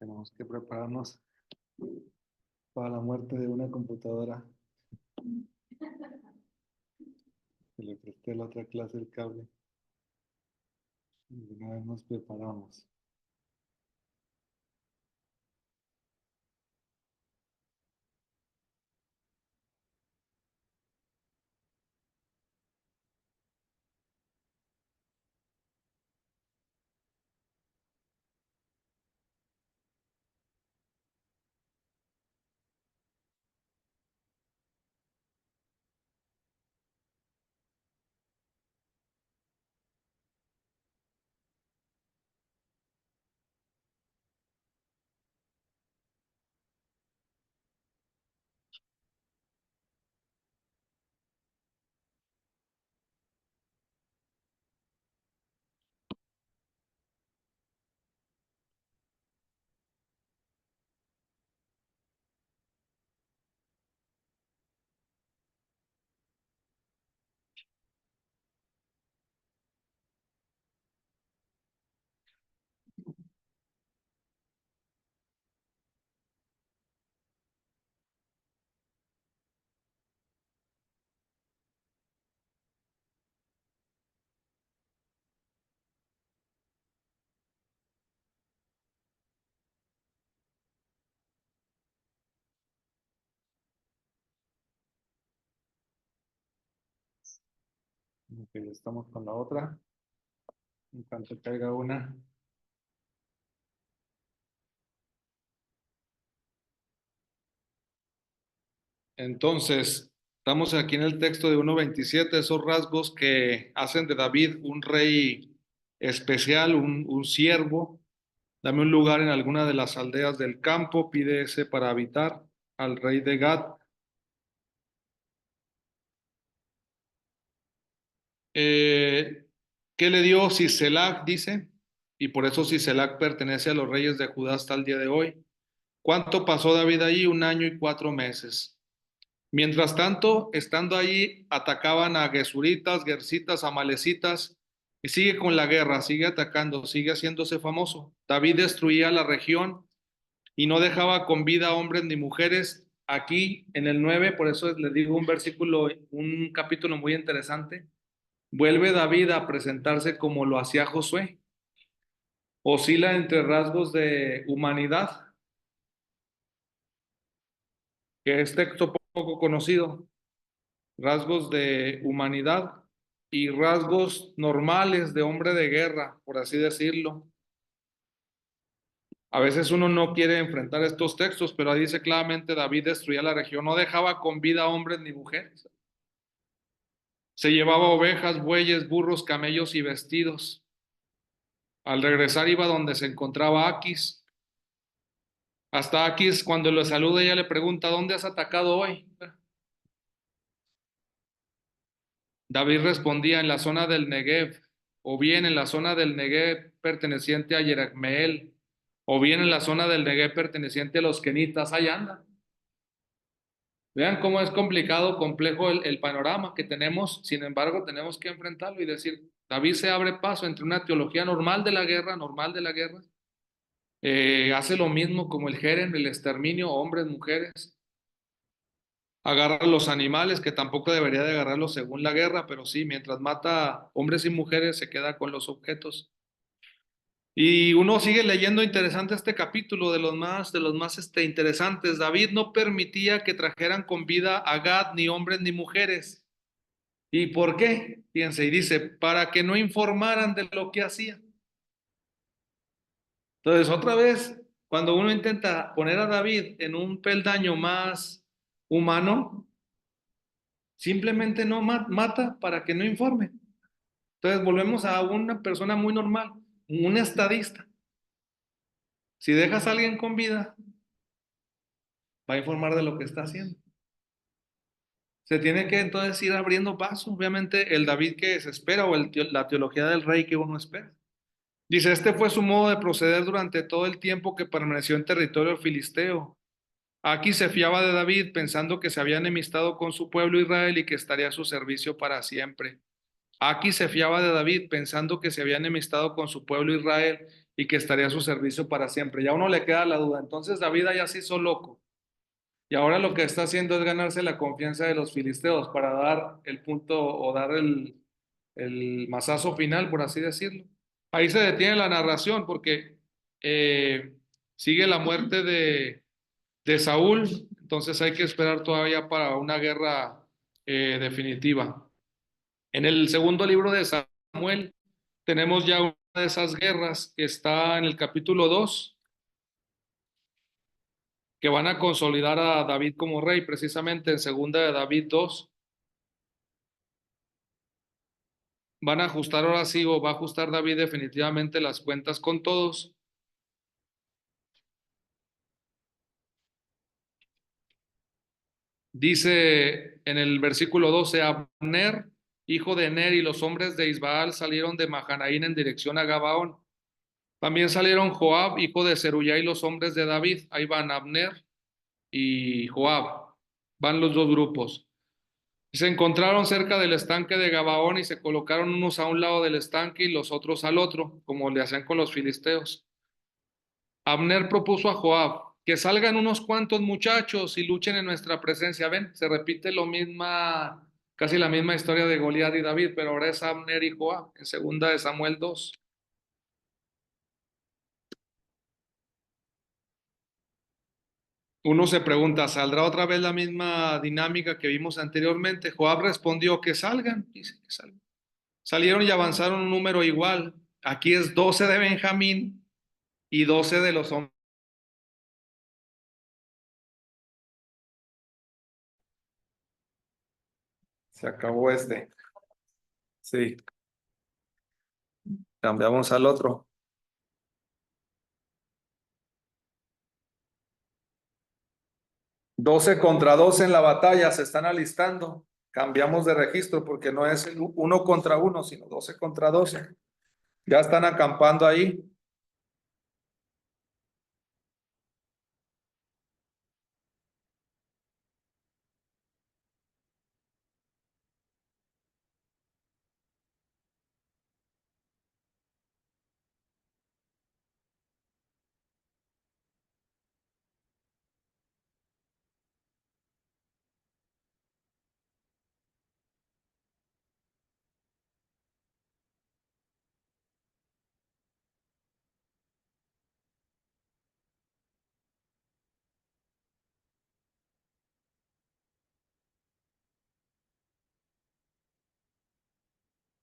B: tenemos que prepararnos para la muerte de una computadora. Que le presté la otra clase el cable. Y de una vez nos preparamos. Ok, ya estamos con la otra. En cuanto caiga una.
A: Entonces, estamos aquí en el texto de 1:27, esos rasgos que hacen de David un rey especial, un siervo. Dame un lugar en alguna de las aldeas del campo, pide ese para habitar al rey de Gad. Eh, ¿Qué le dio Siselac? Dice, y por eso Siselac pertenece a los reyes de Judá hasta el día de hoy. ¿Cuánto pasó David allí? 1 año y 4 meses. Mientras tanto, estando allí, atacaban a Gesuritas, Gersitas, Amalecitas, y sigue con la guerra, sigue atacando, sigue haciéndose famoso. David destruía la región y no dejaba con vida hombres ni mujeres. Aquí en el 9, por eso les digo un versículo, un capítulo muy interesante. Vuelve David a presentarse como lo hacía Josué. Oscila entre rasgos de humanidad, que es texto poco conocido, rasgos de humanidad y rasgos normales de hombre de guerra, por así decirlo. A veces uno no quiere enfrentar estos textos, pero ahí dice claramente David destruía la región, no dejaba con vida hombres ni mujeres. Se llevaba ovejas, bueyes, burros, camellos y vestidos. Al regresar iba donde se encontraba Aquis. Hasta Aquis, cuando lo saluda, ella le pregunta, ¿dónde has atacado hoy? David respondía, en la zona del Negev, o bien en la zona del Negev perteneciente a Yerachmeel, o bien en la zona del Negev perteneciente a los Kenitas, ahí anda. Vean cómo es complicado, complejo el panorama que tenemos, sin embargo, tenemos que enfrentarlo y decir, David se abre paso entre una teología normal de la guerra, hace lo mismo como el Jerem, el exterminio, hombres, mujeres, agarra los animales, que tampoco debería de agarrarlos según la guerra, pero sí, mientras mata hombres y mujeres, se queda con los objetos. Y uno sigue leyendo interesante este capítulo de los más interesantes. David no permitía que trajeran con vida a Gad ni hombres ni mujeres. ¿Y por qué? Fíjense, y dice, para que no informaran de lo que hacía. Entonces, otra vez, cuando uno intenta poner a David en un peldaño más humano, simplemente no mata para que no informe. Entonces, volvemos a una persona muy normal, un estadista. Si dejas a alguien con vida, va a informar de lo que está haciendo. Se tiene que entonces ir abriendo paso, obviamente, el David que se espera o la teología del rey que uno espera. Dice, este fue su modo de proceder durante todo el tiempo que permaneció en territorio filisteo. Aquí se fiaba de David pensando que se había enemistado con su pueblo Israel y que estaría a su servicio para siempre. Aquis se fiaba de David pensando que se había enemistado con su pueblo Israel y que estaría a su servicio para siempre. Ya a uno le queda la duda. Entonces David ya se hizo loco y ahora lo que está haciendo es ganarse la confianza de los filisteos para dar el punto o dar el mazazo final, por así decirlo. Ahí se detiene la narración porque eh, sigue la muerte de Saúl, entonces hay que esperar todavía para una guerra definitiva. En el segundo libro de Samuel tenemos ya una de esas guerras que está en el capítulo 2, que van a consolidar a David como rey, precisamente en segunda de David 2. Van a ajustar ahora sí, o va a ajustar David definitivamente las cuentas con todos. Dice en el versículo 12, Abner, hijo de Ner, y los hombres de Isbaal salieron de Mahanaín en dirección a Gabaón. También salieron Joab, hijo de Zeruyá, y los hombres de David. Ahí van Abner y Joab. Van los dos grupos. Se encontraron cerca del estanque de Gabaón y se colocaron unos a un lado del estanque y los otros al otro, como le hacían con los filisteos. Abner propuso a Joab que salgan unos cuantos muchachos y luchen en nuestra presencia. Ven, se repite lo misma, casi la misma historia de Goliat y David, pero ahora es Abner y Joab, en segunda de Samuel 2. Uno se pregunta, ¿saldrá otra vez la misma dinámica que vimos anteriormente? Joab respondió que salgan, dice que salgan. Salieron y avanzaron un número igual. Aquí es 12 de Benjamín y 12 de los hombres. Se acabó este. Sí, cambiamos al otro. 12 contra 12 en la batalla, se están alistando. Cambiamos de registro porque no es uno contra uno, sino 12 contra 12. Ya están acampando ahí.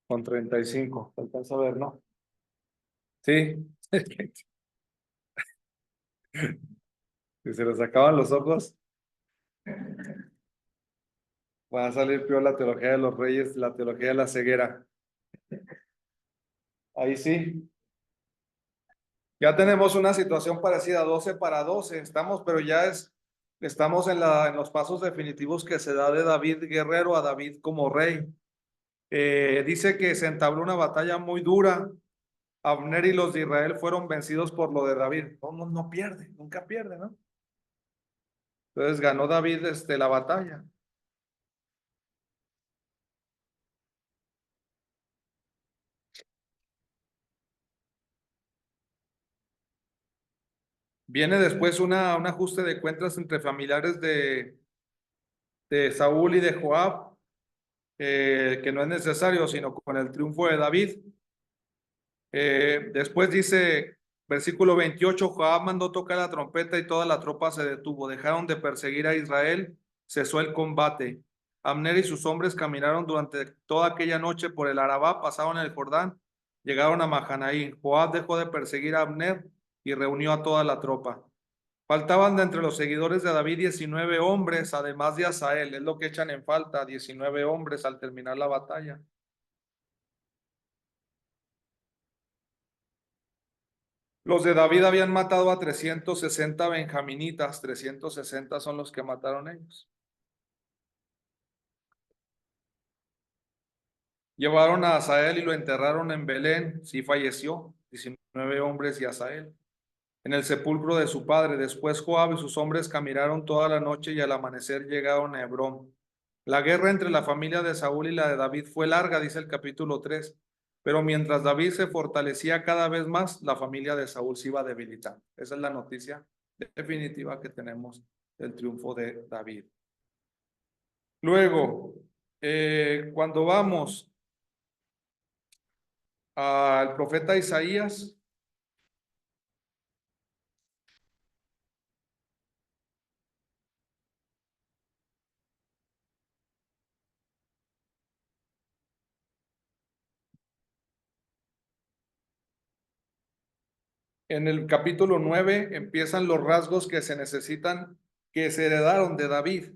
A: Con 35. ¿Te alcanza a ver, no? Sí. Si se les acaban los ojos, va a salir peor la teología de los reyes, la teología de la ceguera. Ahí sí. Ya tenemos una situación parecida, 12 para 12. Estamos, pero estamos en los pasos definitivos que se da de David guerrero a David como rey. Dice que se entabló una batalla muy dura. Abner y los de Israel fueron vencidos por lo de David. No pierde, nunca pierde, ¿no? Entonces ganó David la batalla. Viene después un ajuste de cuentas entre familiares de Saúl y de Joab, que no es necesario, sino con el triunfo de David. Después dice, versículo 28, Joab mandó tocar la trompeta y toda la tropa se detuvo. Dejaron de perseguir a Israel, cesó el combate. Abner y sus hombres caminaron durante toda aquella noche por el Arabá, pasaron el Jordán, llegaron a Mahanaín. Joab dejó de perseguir a Abner y reunió a toda la tropa. Faltaban de entre los seguidores de David 19 hombres, además de Asael. Es lo que echan en falta, 19 hombres al terminar la batalla. Los de David habían matado a 360 benjaminitas, 360 son los que mataron ellos. Llevaron a Asael y lo enterraron en Belén, sí falleció, 19 hombres y Asael, en el sepulcro de su padre. Después Joab y sus hombres caminaron toda la noche y al amanecer llegaron a Hebrón.
C: La guerra entre la familia de Saúl y la de David fue larga, dice el capítulo 3, pero mientras David se fortalecía cada vez más, la familia de Saúl se iba debilitando. Esa es la noticia definitiva que tenemos del triunfo de David. Luego, cuando vamos al profeta Isaías, en el capítulo 9 empiezan los rasgos que se necesitan, que se heredaron de David.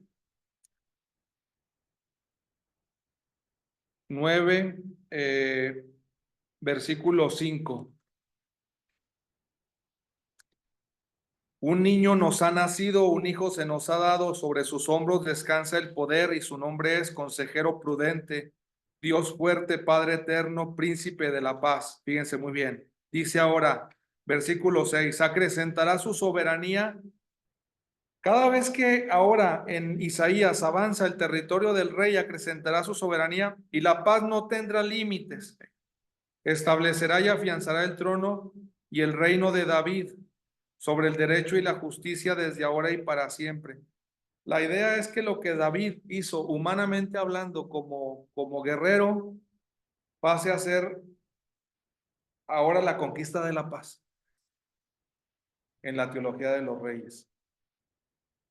C: 9, versículo 5. Un niño nos ha nacido, un hijo se nos ha dado, sobre sus hombros descansa el poder y su nombre es Consejero Prudente, Dios fuerte, Padre eterno, Príncipe de la paz. Fíjense muy bien. Dice ahora, versículo 6, acrecentará su soberanía. Cada vez que ahora en Isaías avanza el territorio del rey, acrecentará su soberanía y la paz no tendrá límites. Establecerá y afianzará el trono y el reino de David sobre el derecho y la justicia desde ahora y para siempre. La idea es que lo que David hizo humanamente hablando como guerrero pase a ser ahora la conquista de la paz en la teología de los reyes.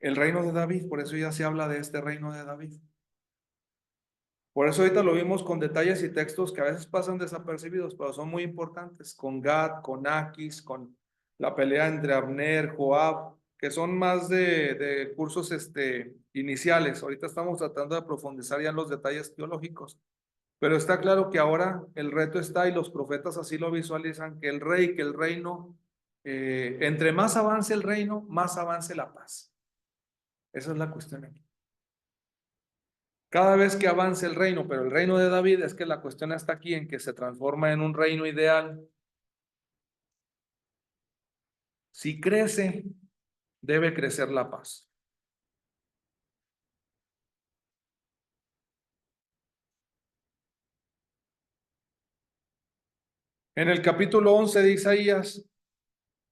C: El reino de David, por eso ya se habla de este reino de David. Por eso ahorita lo vimos con detalles y textos que a veces pasan desapercibidos, pero son muy importantes, con Gad, con Aquis, con la pelea entre Abner, Joab, que son más de cursos iniciales. Ahorita estamos tratando de profundizar ya en los detalles teológicos, pero está claro que ahora el reto está, y los profetas así lo visualizan, que el rey, que el reino, entre más avance el reino, más avance la paz. Esa es la cuestión aquí. Cada vez que avance el reino, pero el reino de David, es que la cuestión está aquí en que se transforma en un reino ideal. Si crece, debe crecer la paz. En el capítulo 11 de Isaías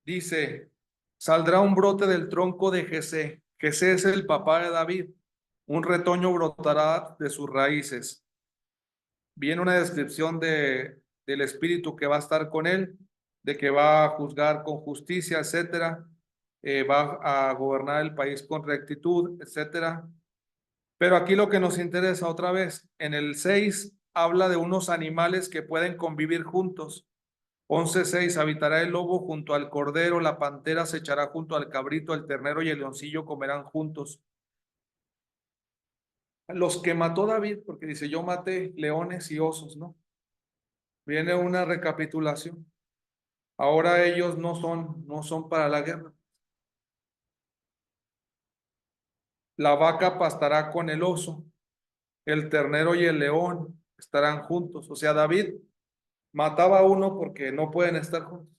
C: dice, saldrá un brote del tronco de Jesé. Jesé es el papá de David. Un retoño brotará de sus raíces. Viene una descripción del espíritu que va a estar con él, de que va a juzgar con justicia, etcétera. Va a gobernar el país con rectitud, etcétera. Pero aquí lo que nos interesa otra vez, en el 6 habla de unos animales que pueden convivir juntos. 11:6, habitará el lobo junto al cordero, la pantera se echará junto al cabrito, el ternero y el leoncillo comerán juntos. Los que mató David, porque dice, yo maté leones y osos, ¿no? Viene una recapitulación. Ahora ellos no son para la guerra. La vaca pastará con el oso, el ternero y el león estarán juntos. O sea, David mataba a uno porque no pueden estar juntos.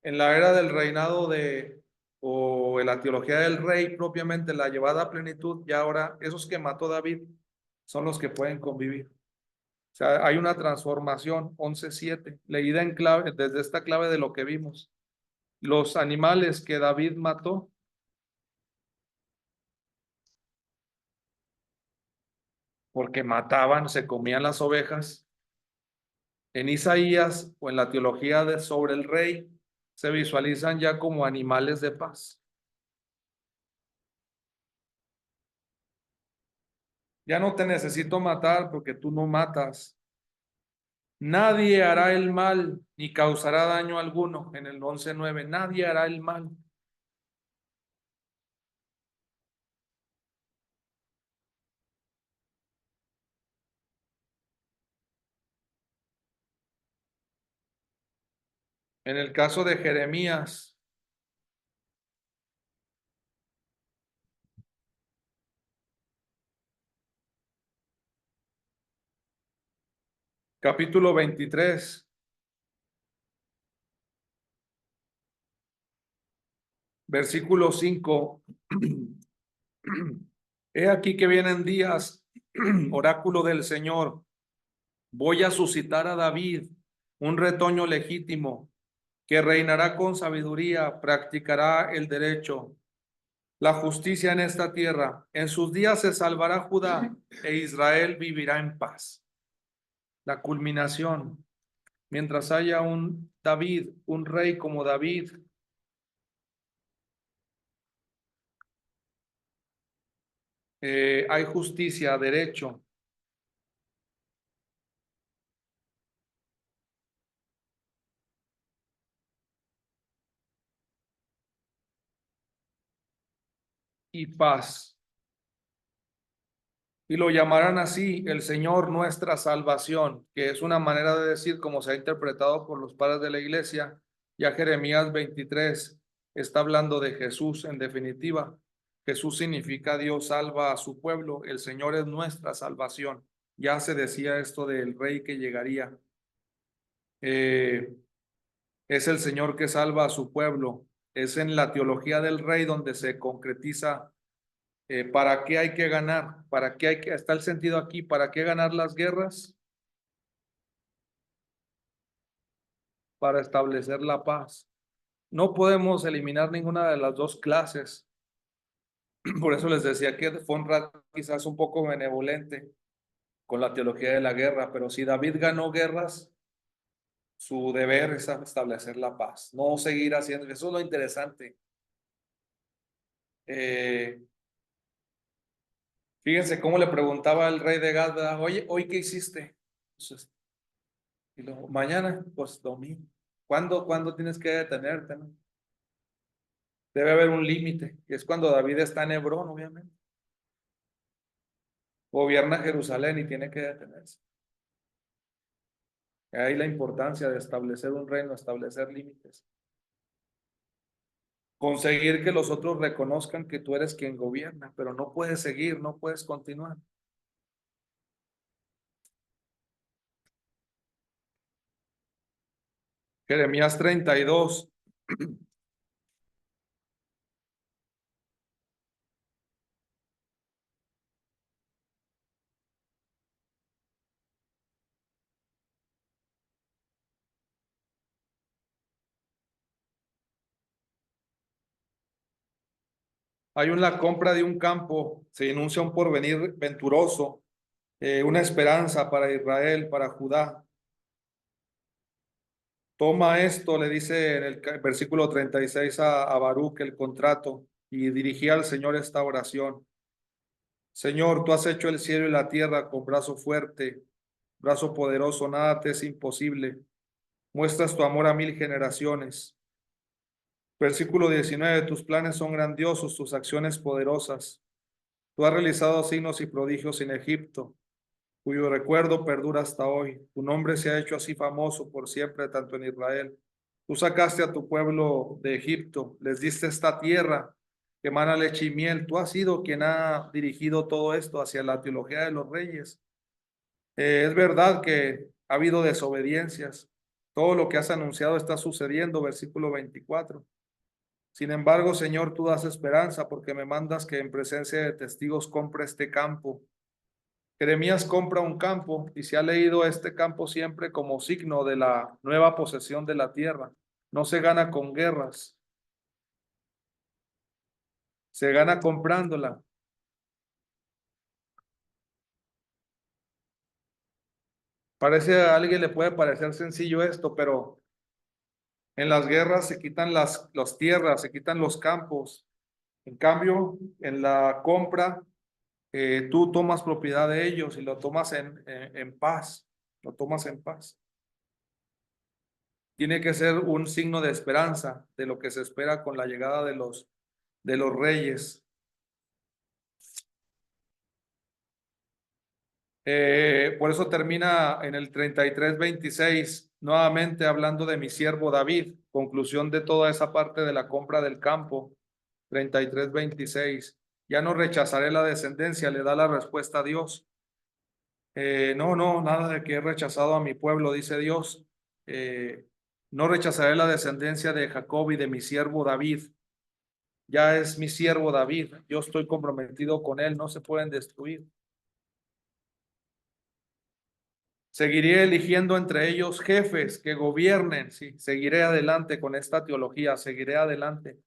C: En la era del reinado o en la teología del rey propiamente, la llevada a plenitud, ya ahora esos que mató David son los que pueden convivir. O sea, hay una transformación, 11:7, leída en clave, desde esta clave de lo que vimos. Los animales que David mató, porque mataban, se comían las ovejas. En Isaías o en la teología sobre el rey, se visualizan ya como animales de paz. Ya no te necesito matar porque tú no matas. Nadie hará el mal ni causará daño alguno. En el 11:9, nadie hará el mal. En el caso de Jeremías, capítulo 23, versículo 5, He aquí que vienen días, oráculo del Señor. Voy a suscitar a David un retoño legítimo que reinará con sabiduría, practicará el derecho, la justicia en esta tierra. En sus días se salvará Judá e Israel vivirá en paz. La culminación, mientras haya un David, un rey como David, hay justicia, derecho. Y paz. Y lo llamarán así, el Señor nuestra salvación, que es una manera de decir como se ha interpretado por los padres de la iglesia. Ya Jeremías 23 está hablando de Jesús en definitiva. Jesús significa Dios salva a su pueblo, el Señor es nuestra salvación. Ya se decía esto del rey que llegaría. Es el Señor que salva a su pueblo. Es en la teología del rey donde se concretiza ¿para qué hay que ganar? ¿Para qué hay que, está el sentido aquí, ¿para qué ganar las guerras? Para establecer la paz. No podemos eliminar ninguna de las dos clases. Por eso les decía que fue un rato quizás un poco benevolente con la teología de la guerra, pero si David ganó guerras, su deber es establecer la paz, no seguir haciendo, eso es lo interesante. Fíjense cómo le preguntaba el rey de Gad, oye, ¿hoy qué hiciste? Pues, y luego, mañana, pues domingo. ¿Cuándo tienes que detenerte, no? Debe haber un límite, que es cuando David está en Hebrón, obviamente. Gobierna Jerusalén y tiene que detenerse. Ahí la importancia de establecer un reino, establecer límites. Conseguir que los otros reconozcan que tú eres quien gobierna, pero no puedes seguir, no puedes continuar. Jeremías 32. Hay una compra de un campo, se enuncia un porvenir venturoso, una esperanza para Israel, para Judá. Toma esto, le dice en el versículo 36 a Baruch el contrato, y dirigía al Señor esta oración. Señor, tú has hecho el cielo y la tierra con brazo fuerte, brazo poderoso, nada te es imposible. Muestras tu amor a 1000 generaciones. Versículo 19, tus planes son grandiosos, tus acciones poderosas. Tú has realizado signos y prodigios en Egipto, cuyo recuerdo perdura hasta hoy. Tu nombre se ha hecho así famoso por siempre, tanto en Israel. Tú sacaste a tu pueblo de Egipto, les diste esta tierra que emana leche y miel. Tú has sido quien ha dirigido todo esto hacia la teología de los reyes. Es verdad que ha habido desobediencias. Todo lo que has anunciado está sucediendo, versículo 24. Sin embargo, Señor, tú das esperanza porque me mandas que en presencia de testigos compre este campo. Jeremías compra un campo y se ha leído este campo siempre como signo de la nueva posesión de la tierra. No se gana con guerras, se gana comprándola. A alguien le puede parecer sencillo esto, pero en las guerras se quitan las tierras, se quitan los campos. En cambio, en la compra, tú tomas propiedad de ellos y lo tomas en paz, lo tomas en paz. Tiene que ser un signo de esperanza de lo que se espera con la llegada de los reyes. Por eso termina en el 33:26, nuevamente hablando de mi siervo David, conclusión de toda esa parte de la compra del campo. 33:26, ya no rechazaré la descendencia, le da la respuesta a Dios. No, nada de que he rechazado a mi pueblo, dice Dios. No rechazaré la descendencia de Jacob y de mi siervo David. ya es mi siervo David, yo estoy comprometido con él, no se pueden destruir. Seguiré eligiendo entre ellos jefes que gobiernen, sí, seguiré adelante con esta teología, seguiré adelante.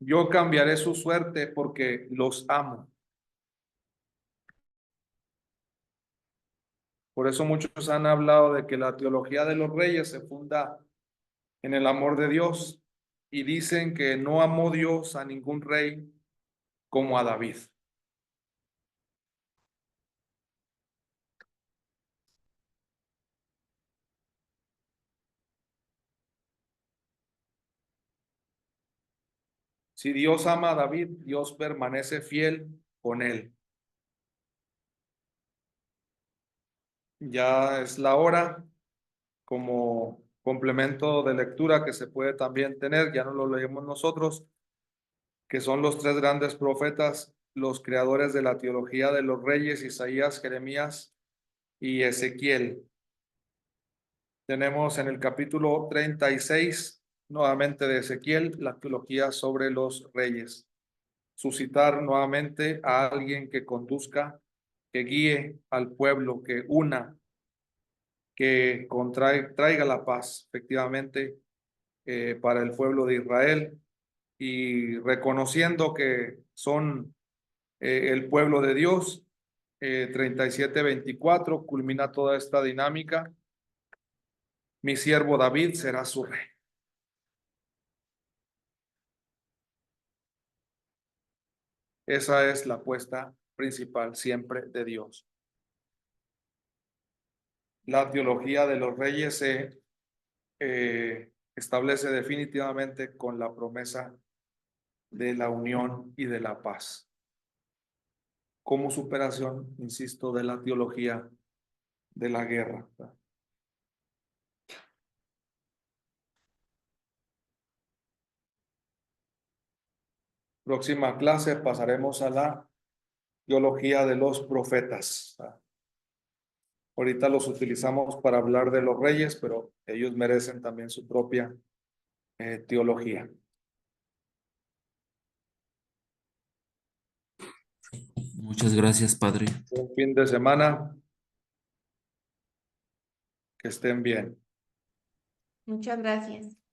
C: Yo cambiaré su suerte porque los amo. Por eso muchos han hablado de que la teología de los reyes se funda en el amor de Dios y dicen que no amó Dios a ningún rey como a David. Si Dios ama a David, Dios permanece fiel con él. Ya es la hora, como complemento de lectura que se puede también tener, ya no lo leemos nosotros, que son los tres grandes profetas, los creadores de la teología de los reyes, Isaías, Jeremías y Ezequiel. Tenemos en el capítulo 36, nuevamente de Ezequiel, la teología sobre los reyes. Suscitar nuevamente a alguien que conduzca, que guíe al pueblo, que una, que traiga la paz, efectivamente, para el pueblo de Israel, y reconociendo que son el pueblo de Dios. 37-24 culmina toda esta dinámica. Mi siervo David será su rey. Esa es la apuesta principal siempre de Dios. La teología de los reyes se establece definitivamente con la promesa de la unión y de la paz. Como superación, insisto, de la teología de la guerra. Próxima clase pasaremos a la teología de los profetas. Ahorita los utilizamos para hablar de los reyes, pero ellos merecen también su propia teología.
D: Muchas gracias, Padre.
C: Un fin de semana. Que estén bien.
E: Muchas gracias.